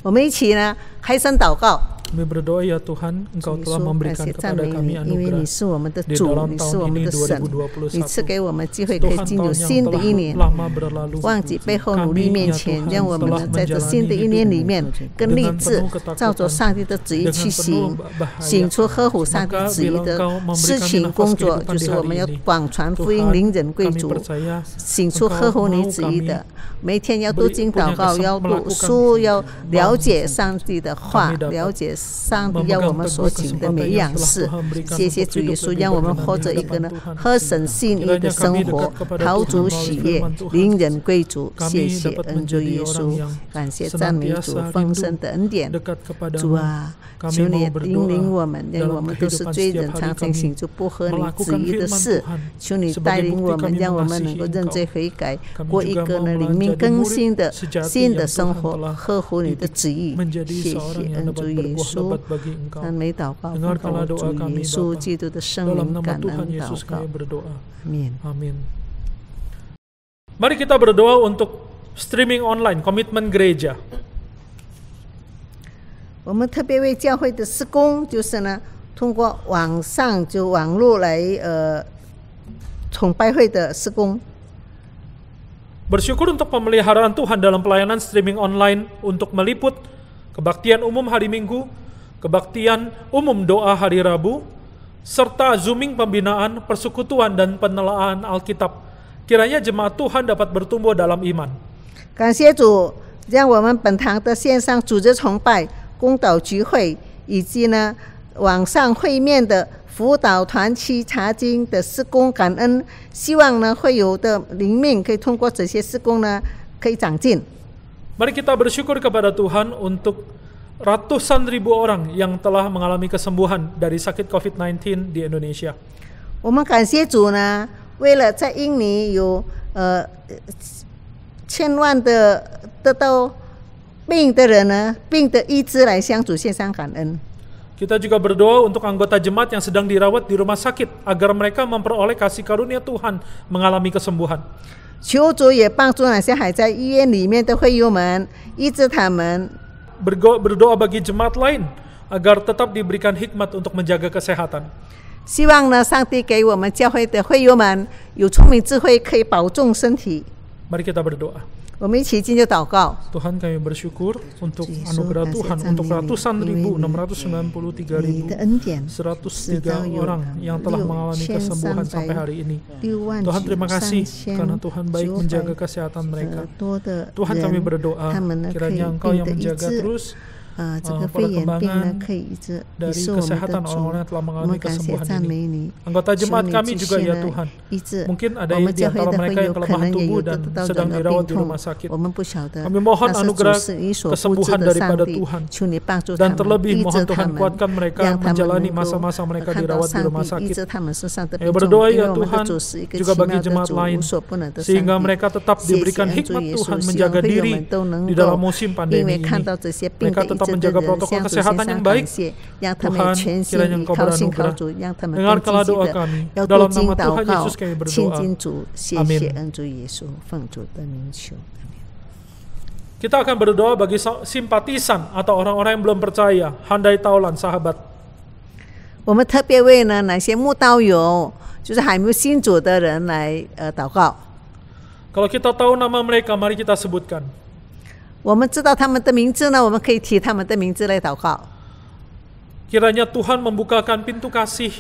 我们一起呢，开声祷告。 Kami berdoa ya Tuhan, Engkau telah 感 memberikan 谢赞 kepada 美 kami 你，因为 anugerah 你是我们的 di 主， dalam 你是我 tahun 们 ini 的神，你赐 2021. 给我们机会可以 Tuhan 进入 tahun 新 yang 的一 telah 年。 lama berlalu, 忘记背后努力 kami 面 ya 前， Tuhan 让我们 telah 呢在这 menjalani 新的一年 hidup 里面更立 dengan 志 penuh，照着 ketakutan, 上帝的旨意 dengan 去 penuh 行， bahaya. 行出合乎上帝 Maka 旨意 bila 的 Engkau 事 memberikan 情 nafas 工作， kehidupan 就 di 是我们 hari 要 ini, 广传福音， Tuhan, 领人归 kami 主， percaya 行出 Engkau 合乎你 mau 旨意 kami 的。每天要读经 punya 祷告，要读 melakukan 书，要了解 bahwa 上帝的话， kami dapat 了解上帝要我 memegang 们 teguh 所行的 kesempatan 每 yang 样 telah 事 Tuhan。berikan 谢谢 untuk 主耶 hidup 稣， lebih 让我们 berkenan 活 di 着一个 hadapan 呢 Tuhan. 合神心意的 Kiranya 生 kami 活 dekat，kepada 讨 Tuhan 主 melalui 喜悦 firman Tuhan， 领人归主。 Kami 谢谢 dapat 恩主 menjadi 耶 orang 稣 yang， 感谢赞美主 senantiasa 丰 rindu 盛的恩典。 dekat 主 kepadamu. 啊， Kami 求你 mau 引领 berdoa 我们，让我 dalam 们都是 kehidupan 罪人， setiap hari 常常 kami 行出不合你旨 melakukan 意的 firman 事。 Tuhan 求你 sebagai 带领 bukti 我们， kami 让我们 mengasihi 能够认罪 Engkau. 悔改， Kami 过一 juga 个 mau 呢灵命 menjadi 更 murid 新的 sejati 新的 yang 生 Tuhan 活， telah 合乎你的旨意。 menjadi 谢 seorang 谢 yang 恩 dapat 主耶 berbuah 稣 lebat，bagi Engkau. 赞美祷告，奉 Dengarkanlah 靠 doa 主耶 kami 稣 Bapa. 基督的圣 Dalam 名 nama 感 Tuhan 恩祷 Yesus 告 kami，berdoa. 阿门。 Amin. Mari kita berdoa untuk streaming online, komitmen gereja. 我们特别为教会的施工，就是呢，通过网上网络来崇拜会的施工。 Bersyukur untuk pemeliharaan Tuhan dalam pelayanan streaming online untuk meliput kebaktian umum hari Minggu, kebaktian umum doa hari Rabu, serta zooming pembinaan, persekutuan, dan penelaan Alkitab. Kiranya jemaat Tuhan dapat bertumbuh dalam iman. 感谢主，让我们本堂的线上组织崇拜、公祷聚会，以及呢网上会面的辅导团期查经的施工感恩，希望呢会有的灵命可以通过这些施工呢可以长进。 Mari kita bersyukur kepada Tuhan untuk ratusan ribu orang yang telah mengalami kesembuhan dari sakit COVID-19 di Indonesia. 我们感谢主呢，为了在印尼有千万的得到病的人呢，病的医治来向主献上感恩。 Kita juga berdoa untuk anggota jemaat yang sedang dirawat di rumah sakit agar mereka memperoleh kasih karunia Tuhan mengalami kesembuhan. 求主也帮助那些还在医院里面的会友们，医治他们。 Berdoa bagi jemaat lain agar tetap diberikan hikmat untuk menjaga kesehatan. 希望呢，上帝给我们教会的会友们有聪明智慧，可以保重身体。 Mari kita berdoa. 我们一起进入祷告。 Tuhan, kami bersyukur untuk Yesus, anugerah kasih Tuhan Tuhan untuk ini, ratusan ribu, ini, 693 你 ribu, 的恩典 103 orang yang telah mengalami kesembuhan sampai hari ini. 6万 Tuhan, terima kasih 3900 karena Tuhan baik menjaga kesehatan mereka. 多的 Tuhan, 人 kami berdoa 他们呢可以 kiranya Engkau 病 yang 的医 menjaga 治。 terus 这个肺炎病呢，可以医治，也 dari 是我们的 kesehatan 主。 orang-orang yang telah 我 mengalami 们感谢 kesembuhan 赞美 ini. 你， Anggota 求 jemaat 你 kami 继 juga 续 ya 呢 Tuhan. 医治。 Mungkin ada 我们 di 教会 antara 的会 mereka 友 yang 可 kelemah 能也 tubuh 有 dan 得到 sedang 人的 dirawat 病 di 痛 rumah sakit. 我们不晓得。 Kami mohon 但是 anugerah 主是你所布置 kesembuhan 的上 daripada 帝 Tuhan. 求你帮助他 Dan 们， terlebih 医 mohon 治他 Tuhan 们， kuatkan mereka 让他们 menjalani 能够 masa-masa mereka 看到 dirawat di 上 rumah 帝医 sakit. 治他们身上的 Ya 病痛， berdoa 因为 ya 我们的 Tuhan 主是一个 juga 奇 bagi 妙的 jemaat 主， lain 无所不能的上 sehingga 帝。 mereka tetap 谢谢 diberikan 恩主 hikmat 耶 Tuhan 稣，希望 menjaga 会友 diri 们都能 di 够 dalam musim 因 pandemi 为看 ini. 到这些病 Mereka 的医 tetap 治的 menjaga 人， protokol 向主献 kesehatan 上 yang 感 baik. 谢，让他们 Tuhan, 全心 kiranya 依 Engkau 靠信靠 beranugerah. 主，让他们更 Dengarkanlah 积极 doa 的 kami. 要 Dalam 读经 nama 祷 Tuhan 告 Yesus kami，berdoa. 亲近主。谢 Amin 谢恩主耶稣，奉主的名求。 Kita akan berdoa bagi simpatisan atau orang-orang yang belum percaya, handai taulan sahabat. 我们特别为呢哪些慕道友，就是还没有信主的人来祷告。 Kalau kita tahu nama mereka, mari kita sebutkan. 我们知道他们的名字呢，我们可以提他们的名字来祷告。 Kiranya Tuhan membukakan pintu kasih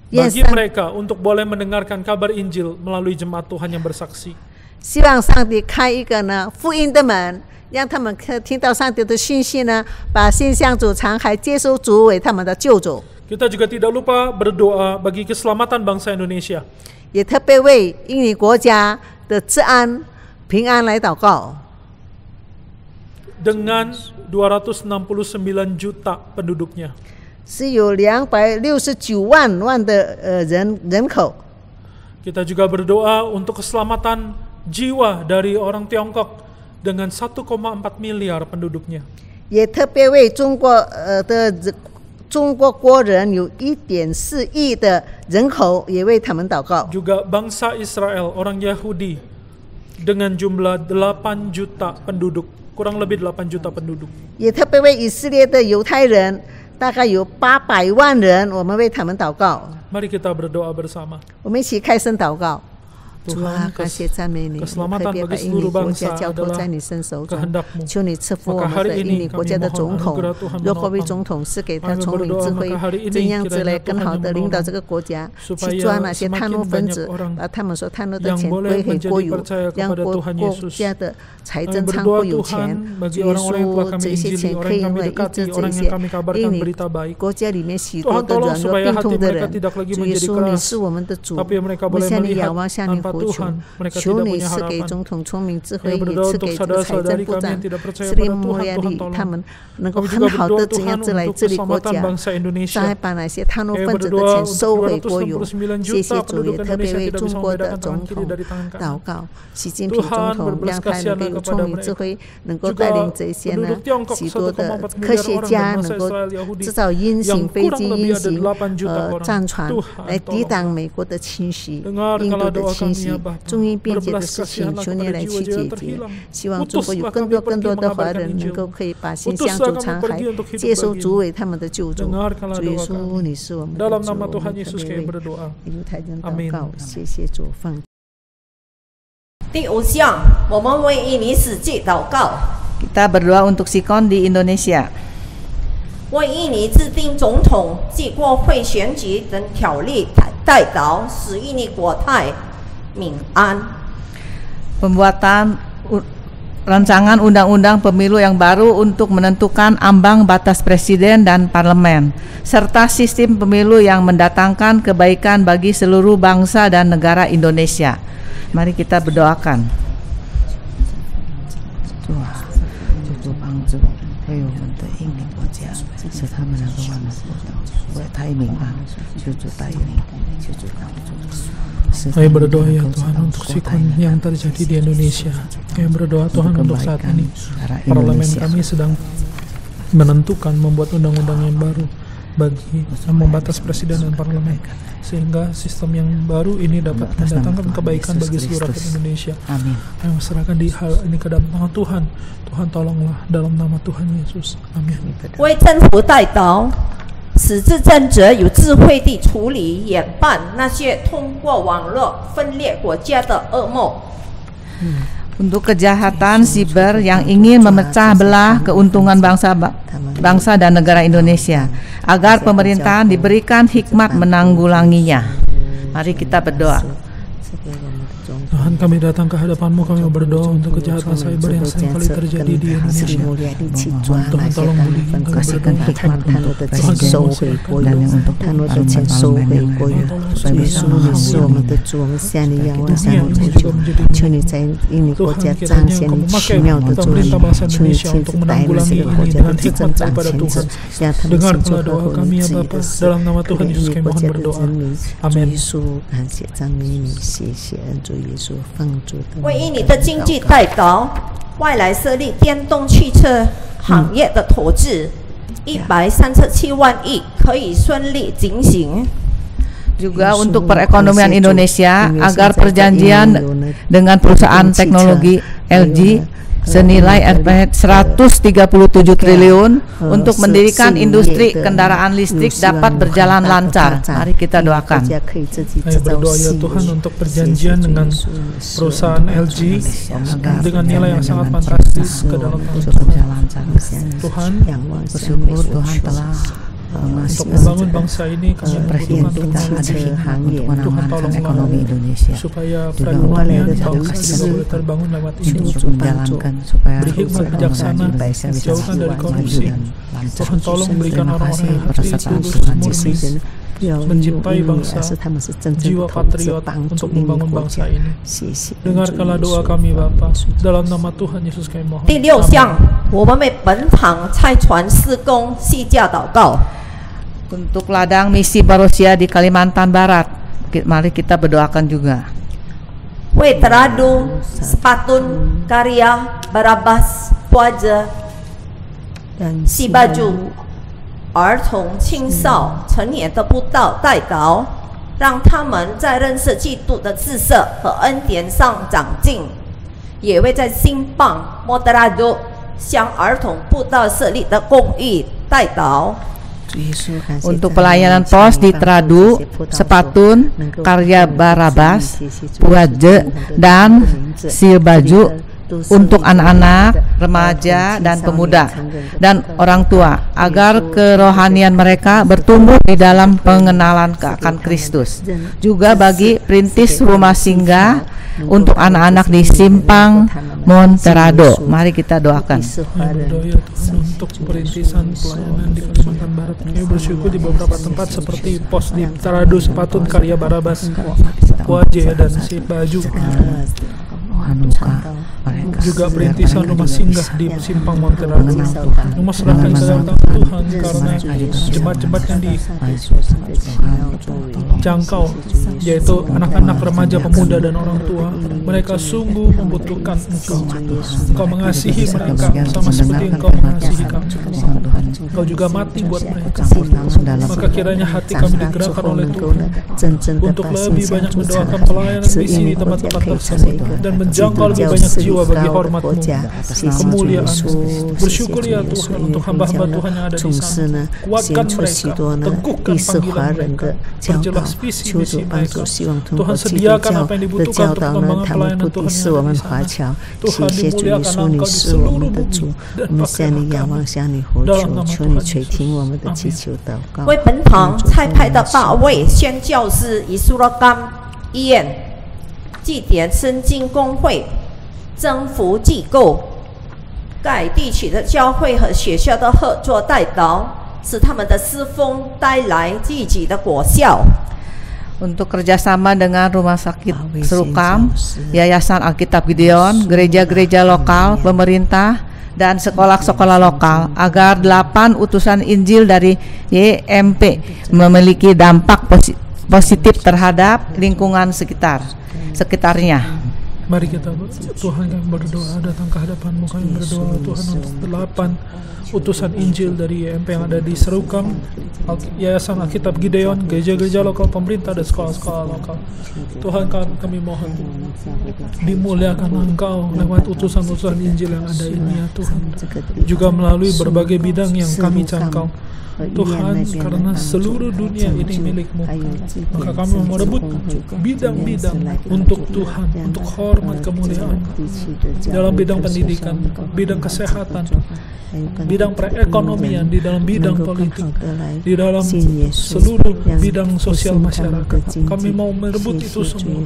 愿 bagi 上 mereka untuk boleh mendengarkan kabar Injil melalui jemaat Tuhan yang bersaksi. 希望上帝开一个呢福音的门，让他们可听到上帝的讯息呢，把心向主敞开，接受主为他们的救主。 Kita juga tidak lupa berdoa bagi keselamatan bangsa Indonesia. 也特别为印尼国家的治安平安来祷告。 Dengan 269 juta penduduknya. 是有269万的人口。 Kita juga berdoa untuk keselamatan jiwa dari orang Tiongkok dengan 1,4 miliar penduduknya. 也特别为中国国人有1.4亿的人口，也为他们祷告。 Juga bangsa Israel, orang Yahudi dengan jumlah 8 juta penduduk, kurang lebih 8 juta penduduk. 也特别为以色列的犹太人，大概有800万人，我们为他们祷告。 Mari kita berdoa bersama. 我们一起开声祷告。 主 Tuhan, 啊，感谢赞美你， keselamatan 特别把 bagi 印尼 seluruh 国 bangsa 家交托 adalah 在你身手中， kehendak-Mu. 求你赐福我 Maka 们 hari 的印 ini 尼国家 kami 的 mohon 总统 anugerah Tuhan 若何为 menopang. 总统是给他 Kami 聪明 berdoa 智慧 maka hari，ini 怎样子来 kiranya 更 Tuhan 好的领导 menolong 这个国家， supaya 去抓那些 semakin 贪污分子 banyak orang， 把他们所贪污的 yang 钱 boleh 归回 menjadi 国有， percaya 让 kepada 国 Tuhan 国 Yesus. 家的财 Kami 政仓 berdoa 库有 Tuhan 钱。 bagi 主耶 orang-orang yang telah 稣， kami 这些 injili, 钱可 orang 以 yang 用 kami 来医 dekati, 治这 orang 些 yang kami kabarkan 印尼 berita baik. 国家里面许 Tuhan 多的 tolong 软弱 supaya 病 hati 痛的 mereka 人。 tidak lagi 主耶 menjadi 稣，你 keras, 是我们的主， tapi mereka 我们 boleh 向你 melihat 仰望，向你 tanpa 呼求 Tuhan mereka 求 tidak 你 punya 赐给 harapan. 总统聪明智慧， Kami 也 berdoa 赐 untuk 给这个财政 saudara-saudari 部 kami 长 yang tidak percaya 斯里 pada 穆 Tuhan, 亚 Tuhan 利，他 tolong. 们能够 Kami 很 juga 好 berdoa 的怎样 Tuhan 子来 untuk 治理国 keselamatan 家， bangsa 再 Indonesia. 把那些贪污 Kami 分子的 berdoa 钱 untuk 收回国有。 269 谢谢 juta 主，也 penduduk 特别 Indonesia 为 tidak 中 bisa 国的 membedakan 总 tangan kiri 统 dari tangan 祷 kanan. 告，习近平总 Tuhan 统 berbelas 让他能 kasihan 够有 kepada 聪明 mereka. 智慧，能够带领这些呢 Juga penduduk Tiongkok 许多的 1,4 科学 miliar 家 orang 能 berbangsa 够 Israel Yahudi 制造鹰 yang 形飞 kurang 机、 lebih 鹰 ada 形 8 juta orang. 战船 Tuhan 来抵 tolong. 挡美国的侵袭、 Dengar 印度 kalau 的 doa 侵 kami 袭 ya Bapa. 中印边界的 Berbelas 事情， kasihanlah 求你 kepada 来去 jiwa-jiwa 解 yang 决。 terhilang. 希望中国有 Utuslah 更 kami 多更多 pergi 的华 mengabarkan 人能 Injil. 够可以把心 Utuslah 向主 kami 敞开 pergi untuk， 接 hidup 受 bagi 主为他们的救主。 Dengarkanlah 主耶 doa 稣， kami. 你是我们的 Dalam 主， nama 我 Tuhan 们特 Yesus 别 kami 为 berdoa. 犹太人祷 Amin 告。谢谢主，放。第五项，我们为印尼史记祷告， Kita berdoa untuk Sikon di Indonesia. 为印尼制定总统及国会选举等条例代祷，使印尼国泰民安。 Pembuatan rancangan undang-undang pemilu yang baru untuk menentukan ambang batas presiden dan parlemen, serta sistem pemilu yang mendatangkan kebaikan bagi seluruh bangsa dan negara Indonesia. Mari kita berdoakan. Kami berdoa ya Tuhan untuk sikon yang terjadi di Indonesia. Kami berdoa Tuhan untuk saat ini parlemen kami sedang menentukan membuat undang-undang yang baru bagi membatas presiden dan parlemen, sehingga sistem yang baru ini dapat mendatangkan kebaikan bagi seluruh rakyat Indonesia. Amin. Kami serahkan di hal ini ke dalam tangan Tuhan. Tuhan tolonglah dalam nama Tuhan Yesus. Amin. 为政府代祷，使执政者有智慧地处理演办那些通过网络分裂国家的噩梦。 Untuk kejahatan siber yang ingin memecah belah keuntungan bangsa dan negara Indonesia, agar pemerintahan diberikan hikmat menanggulanginya. Mari kita berdoa. Tuhan, kami datang ke hadapan-Mu, kami berdoa untuk kejahatan cyber yang seringkali terjadi di Indonesia. Tuhan tolong pulihkan, kami berdoa untuk hikmat. Tuhan tolong serahkan dan yang untuk parlemen. 主耶稣，你是我们的主，我们向你仰望，向你呼求，求你在印尼国家彰显你奇妙的作为，求你亲自带领这个国家的执政掌权者，让他们行出合乎你旨意的事，为印尼国家的人民。主耶稣，感谢赞美你，谢谢恩主耶稣，奉主的名。为印尼的经济代祷，外来设立电动汽车行业的投资137万亿可以顺利进行。 Juga untuk perekonomian Indonesia agar perjanjian dengan perusahaan teknologi LG senilai 137 triliun untuk mendirikan industri kendaraan listrik dapat berjalan lancar. Mari kita doakan. Saya berdoa ya Tuhan untuk perjanjian dengan perusahaan LG dengan nilai yang sangat fantastis ke dalam Tuhan. Bersyukur Tuhan telah Untuk membangun bangsa ini kami membutuhkan teknologi Tuhan tolonglah ekonomi Indonesia. supaya perekonomian bangsa juga boleh terbangun lewat ini. Untuk menjalankan supaya Beri hikmat bijaksana, jauhkan dari korupsi. Tuhan tolong berikan orang-orang yang hati tulus murni mencintai bangsa, jiwa patriot untuk membangun bangsa ini. Dengarkanlah doa kami Bapa, dalam nama Tuhan Yesus kami mohon. 第六项，我们为本堂拆船施工细价祷告。 Untuk ladang misi Barosia di Kalimantan Barat, mari kita berdoakan juga. 为teradu sepatun karya Barabas Puaja细baju儿童、青少、成年的布道代祷，让他们在认识基督的自色和恩典上长进。也为在新棒莫德拉多向儿童布道设立的公益代祷。 Untuk pelayanan pos di Tradu, Sepatun, Karya Barabas, Puaje, dan Silbaju untuk anak-anak, remaja, dan pemuda, dan orang tua, agar kerohanian mereka bertumbuh di dalam pengenalan akan Kristus. Juga bagi perintis rumah singgah untuk anak-anak di Simpang Monterado. Mari kita doakan. Berdoa ya Tuhan untuk perintisan pelayanan di Kalimantan Barat. Kami bersyukur di beberapa tempat seperti pos di Taradu, Sepatun, Karya Barabas, Puaje, dan Silbaju. Juga perintisan rumah singgah di Simpang Monterado. Memasrahkan ke dalam tangan Tuhan karena jemaat-jemaat yang dijangkau, yaitu anak-anak, remaja, pemuda, dan orang tua. Mereka sungguh membutuhkan Engkau. Engkau mengasihi mereka sama seperti Engkau mengasihi kami. Engkau juga mati buat mereka. Maka kiranya hati kami digerakkan oleh Tuhan untuk lebih banyak mendoakan pelayanan misi di tempat-tempat tersebut dan menjangkau lebih banyak jiwa bagi hormat-Mu, kemuliaan-Mu. Bersyukur ya Tuhan untuk hamba-hamba Tuhan yang ada di sana. Kuatkan mereka, teguhkan panggilan mereka, perjelas visi misi mereka. Tuhan sediakan apa yang dibutuhkan untuk pengembangan pelayanan Tuhan yang ada di sana. Tuhan dimuliakan Engkau di seluruh bumi dan pakai kami dalam nama Tuhan Yesus. Amin. 为本堂差派的大卫宣教师以苏勒甘医院祭典圣经公会征服机构该地区的教会和学校的合作代祷，使他们的侍奉带来积极的果效。 Untuk kerjasama dengan Rumah Sakit Serukam, Yayasan Alkitab Gideon, gereja-gereja lokal, pemerintah, dan sekolah-sekolah lokal, agar 8 utusan Injil dari YMP memiliki dampak positif terhadap lingkungan sekitarnya. Mari kita Tuhan kami berdoa, datang ke hadapan-Mu, kami berdoa Tuhan untuk 8 utusan Injil dari YMP yang ada di Serukam, Yayasan Alkitab Gideon, gereja-gereja lokal, pemerintah, dan sekolah-sekolah lokal. Tuhan kami mohon dimuliakan Engkau lewat utusan-utusan Injil yang ada ini ya Tuhan, juga melalui berbagai bidang yang kami jangkau. Tuhan, karena seluruh dunia ini milik-Mu, maka kami merebut bidang-bidang untuk Tuhan, untuk hormat kemuliaan dalam bidang pendidikan, bidang kesehatan, bidang perekonomian, di dalam bidang politik, di dalam seluruh bidang sosial masyarakat. Kami mau merebut itu semua.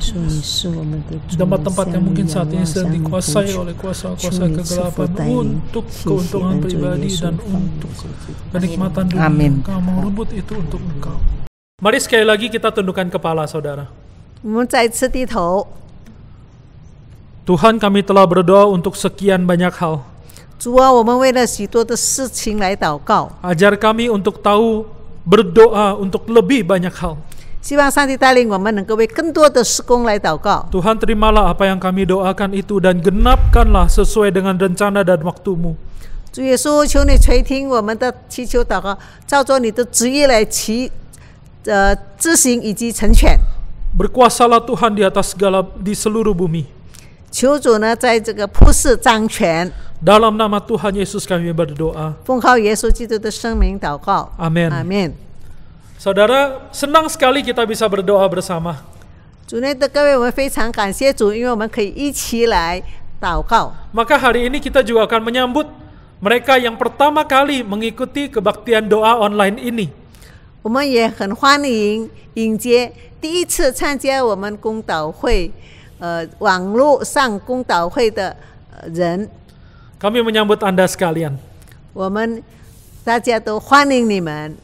Tempat-tempat yang mungkin saat ini sedang dikuasai oleh kuasa-kuasa kegelapan untuk keuntungan pribadi dan untuk kenikmatan dunia. Amin. Kau mau rebut itu untuk Engkau. Mari sekali lagi kita tundukkan kepala, saudara. 我们再次低头。 Tuhan, kami telah berdoa untuk sekian banyak hal. 主啊，我们为了许多的事情来祷告， Ajar kami untuk tahu berdoa untuk lebih banyak hal. 希望上帝带领我们能够为更多的事工来祷告。 Tuhan, terimalah apa yang kami doakan itu dan genapkanlah sesuai dengan rencana dan waktu-Mu. 主耶稣，求你垂听我们的祈求祷告，照着你的旨意来执行以及成全。 Berkuasalah Tuhan di atas di seluruh bumi. 求主呢，在这个普世掌权。 Dalam nama Tuhan Yesus kami berdoa. 奉靠耶稣基督的圣名祷告。 Amin. Amin. Saudara, senang sekali kita bisa berdoa bersama. 主内的各位，我们非常感谢主，因为我们可以一起来祷告。 Maka hari ini kita juga akan menyambut mereka yang pertama kali mengikuti kebaktian doa online ini. 我们也很欢迎迎接第一次参加我们公祷会，网络上公祷会的人。Kami menyambut Anda sekalian. 我们大家都欢迎你们。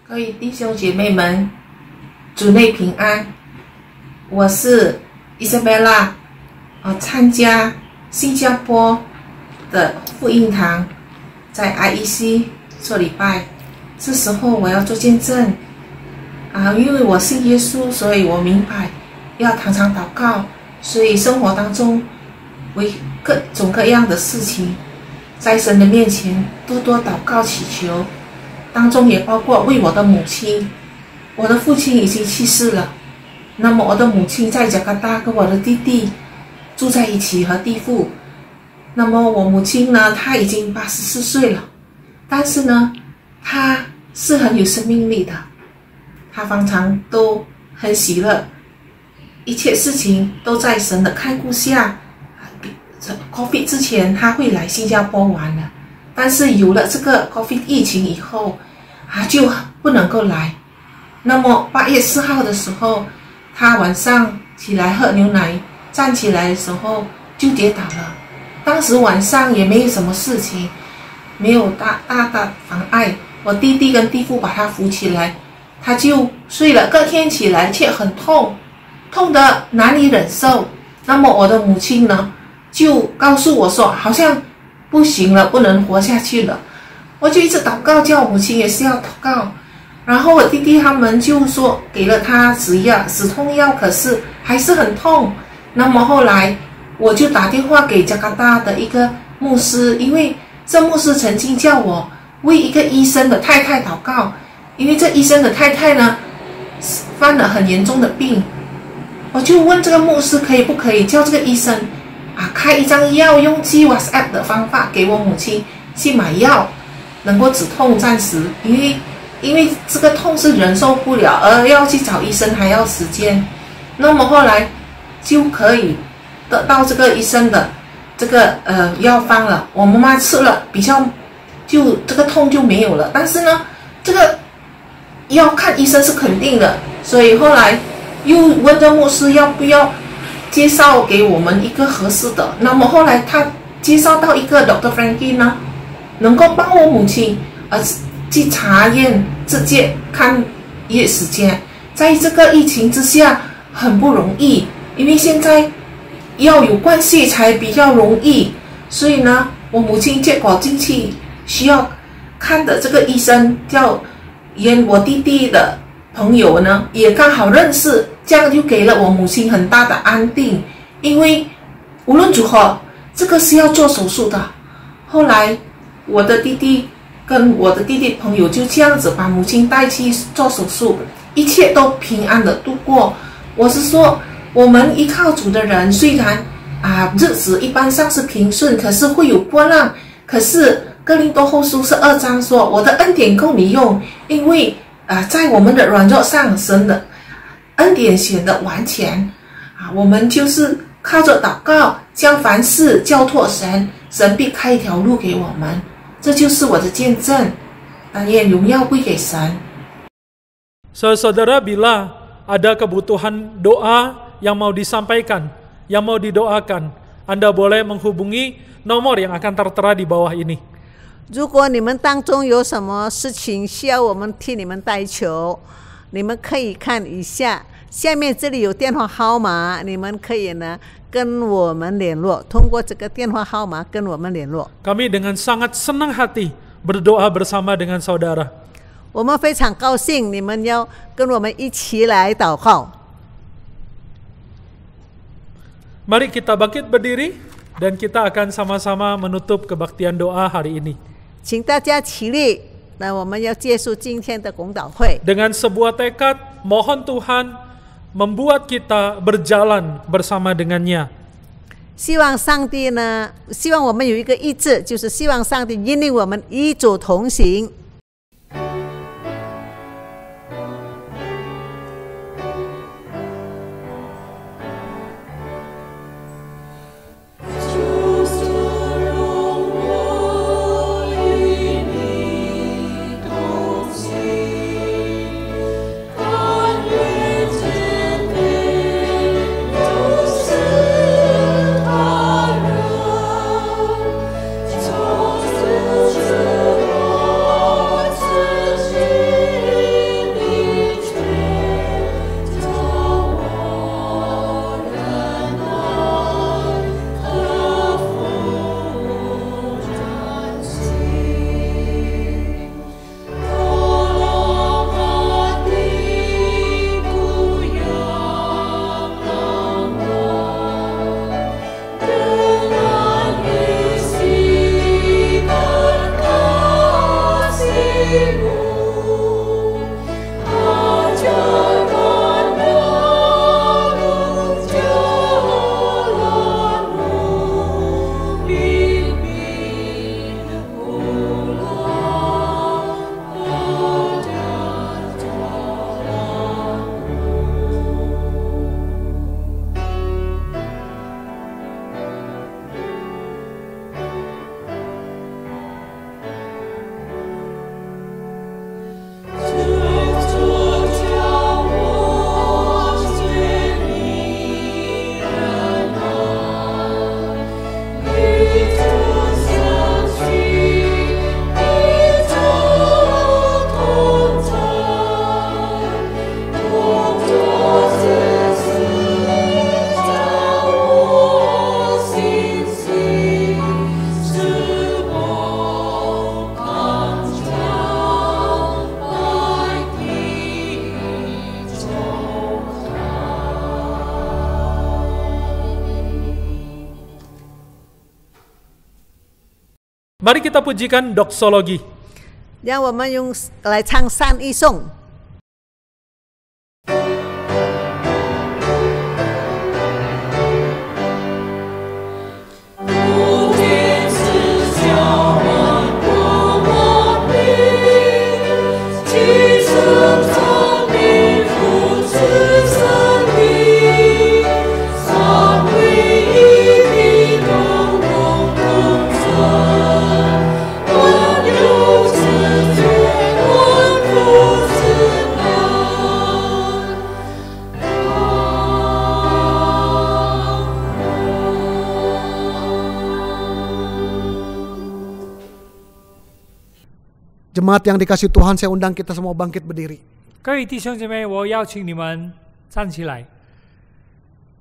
各位弟兄姐妹们，主内平安。我是伊莎贝拉，参加新加坡的福音堂，在 IEC 做礼拜。这时候我要做见证因为我信耶稣，所以我明白要常常祷告，所以生活当中为各种各样的事情，在神的面前多多祷告祈求。当中也包括为我的母亲，我的父亲已经去世了，那么我的母亲在加拿大跟我的弟弟住在一起和弟父。那么我母亲呢，她已经84岁了，但是呢，她是很有生命力的，她常常都很喜乐，一切事情都在神的看顾下。COVID 之前她会来新加坡玩的，但是有了这个 COVID 疫情以后，就不能够来。那么8月4号的时候，他晚上起来喝牛奶，站起来的时候就跌倒了。当时晚上也没有什么事情，没有大妨碍。我弟弟跟弟父把他扶起来，他就睡了。隔天起来却很痛，痛得难以忍受。那么我的母亲呢，就告诉我说，好像不行了，不能活下去了。我就一直祷告，叫我母亲也是要祷告。然后我弟弟他们就说给了他止痛药，可是还是很痛。那么后来我就打电话给加拿大的一个牧师，因为这牧师曾经叫我为一个医生的太太祷告，因为这医生的太太呢犯了很严重的病。我就问这个牧师可以不可以叫这个医生开一张药，用寄 WhatsApp 的方法给我母亲去买药，能够止痛暂时，因为这个痛是忍受不了，而要去找医生还要时间。那么后来就可以得到这个医生的这个药方了，我妈妈吃了比较就这个痛就没有了。但是呢，这个要看医生是肯定的，所以后来又问这牧师要不要介绍给我们一个合适的。那么后来他介绍到一个 Dr. Frankie 呢，能够帮我母亲去查验直接看医时间。在这个疫情之下很不容易，因为现在要有关系才比较容易，所以呢，我母亲结果进去需要看的这个医生叫我弟弟的朋友呢，也刚好认识，这样就给了我母亲很大的安定。因为无论如何，这个是要做手术的。后来我的弟弟跟我的弟弟朋友就这样子把母亲带去做手术，一切都平安的度过。我是说，我们依靠主的人，虽然日子一般上是平顺，可是会有波浪。可是哥林多后书12章说，我的恩典够你用，因为在我们的软弱上，神的恩典显得完全我们就是靠着祷告将凡事交托神，神必开一条路给我们。这就是我的见证，但愿荣耀归给神。 Saudara, bila ada kebutuhan doa yang mau disampaikan, yang mau didoakan, Anda boleh menghubungi nomor yang akan tertera di bawah ini. 如果你们当中有什么事情需要我们替你们代求，你们可以看一下，下面这里有电话号码，你们可以呢跟我们联络，通过这个电话号码跟我们联络。 Kami dengan sangat senang hati berdoa bersama dengan saudara. 我们非常高兴你们要跟我们一起来祷告。Mari kita bangkit berdiri dan kita akan sama-sama menutup kebaktian doa hari ini. 请大家起立，那我们要结束今天的公祷会。 Dengan sebuah tekad, mohon Tuhan membuat kita berjalan bersama dengannya. 希望上帝呢，希望我们有一个意志，就是希望上帝引领我们与主同行。Mari kita pujikan doksologi. 让我们来唱善意颂。Jemaat yang dikasih Tuhan, saya undang kita semua bangkit berdiri. 各位弟兄姐妹，我邀请你们站起来，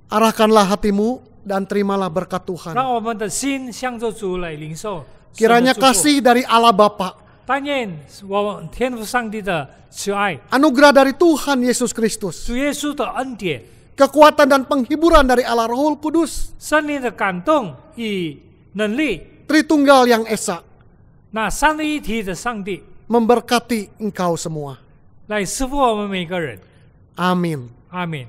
Arahkanlah hatimu dan terimalah berkat Tuhan. 让我们的心向着主来领受。 Kiranya kasih dari Allah Bapa, 但愿我天父上帝的慈爱， anugerah dari Tuhan Yesus Kristus, 主耶稣的恩典， kekuatan dan penghiburan dari Allah Rohul Kudus, 圣灵的感动与能力， Tritunggal yang Esa, 那三位一体的上帝 memberkati engkau semua. 来赐福我们每个人。 Amin. 阿门。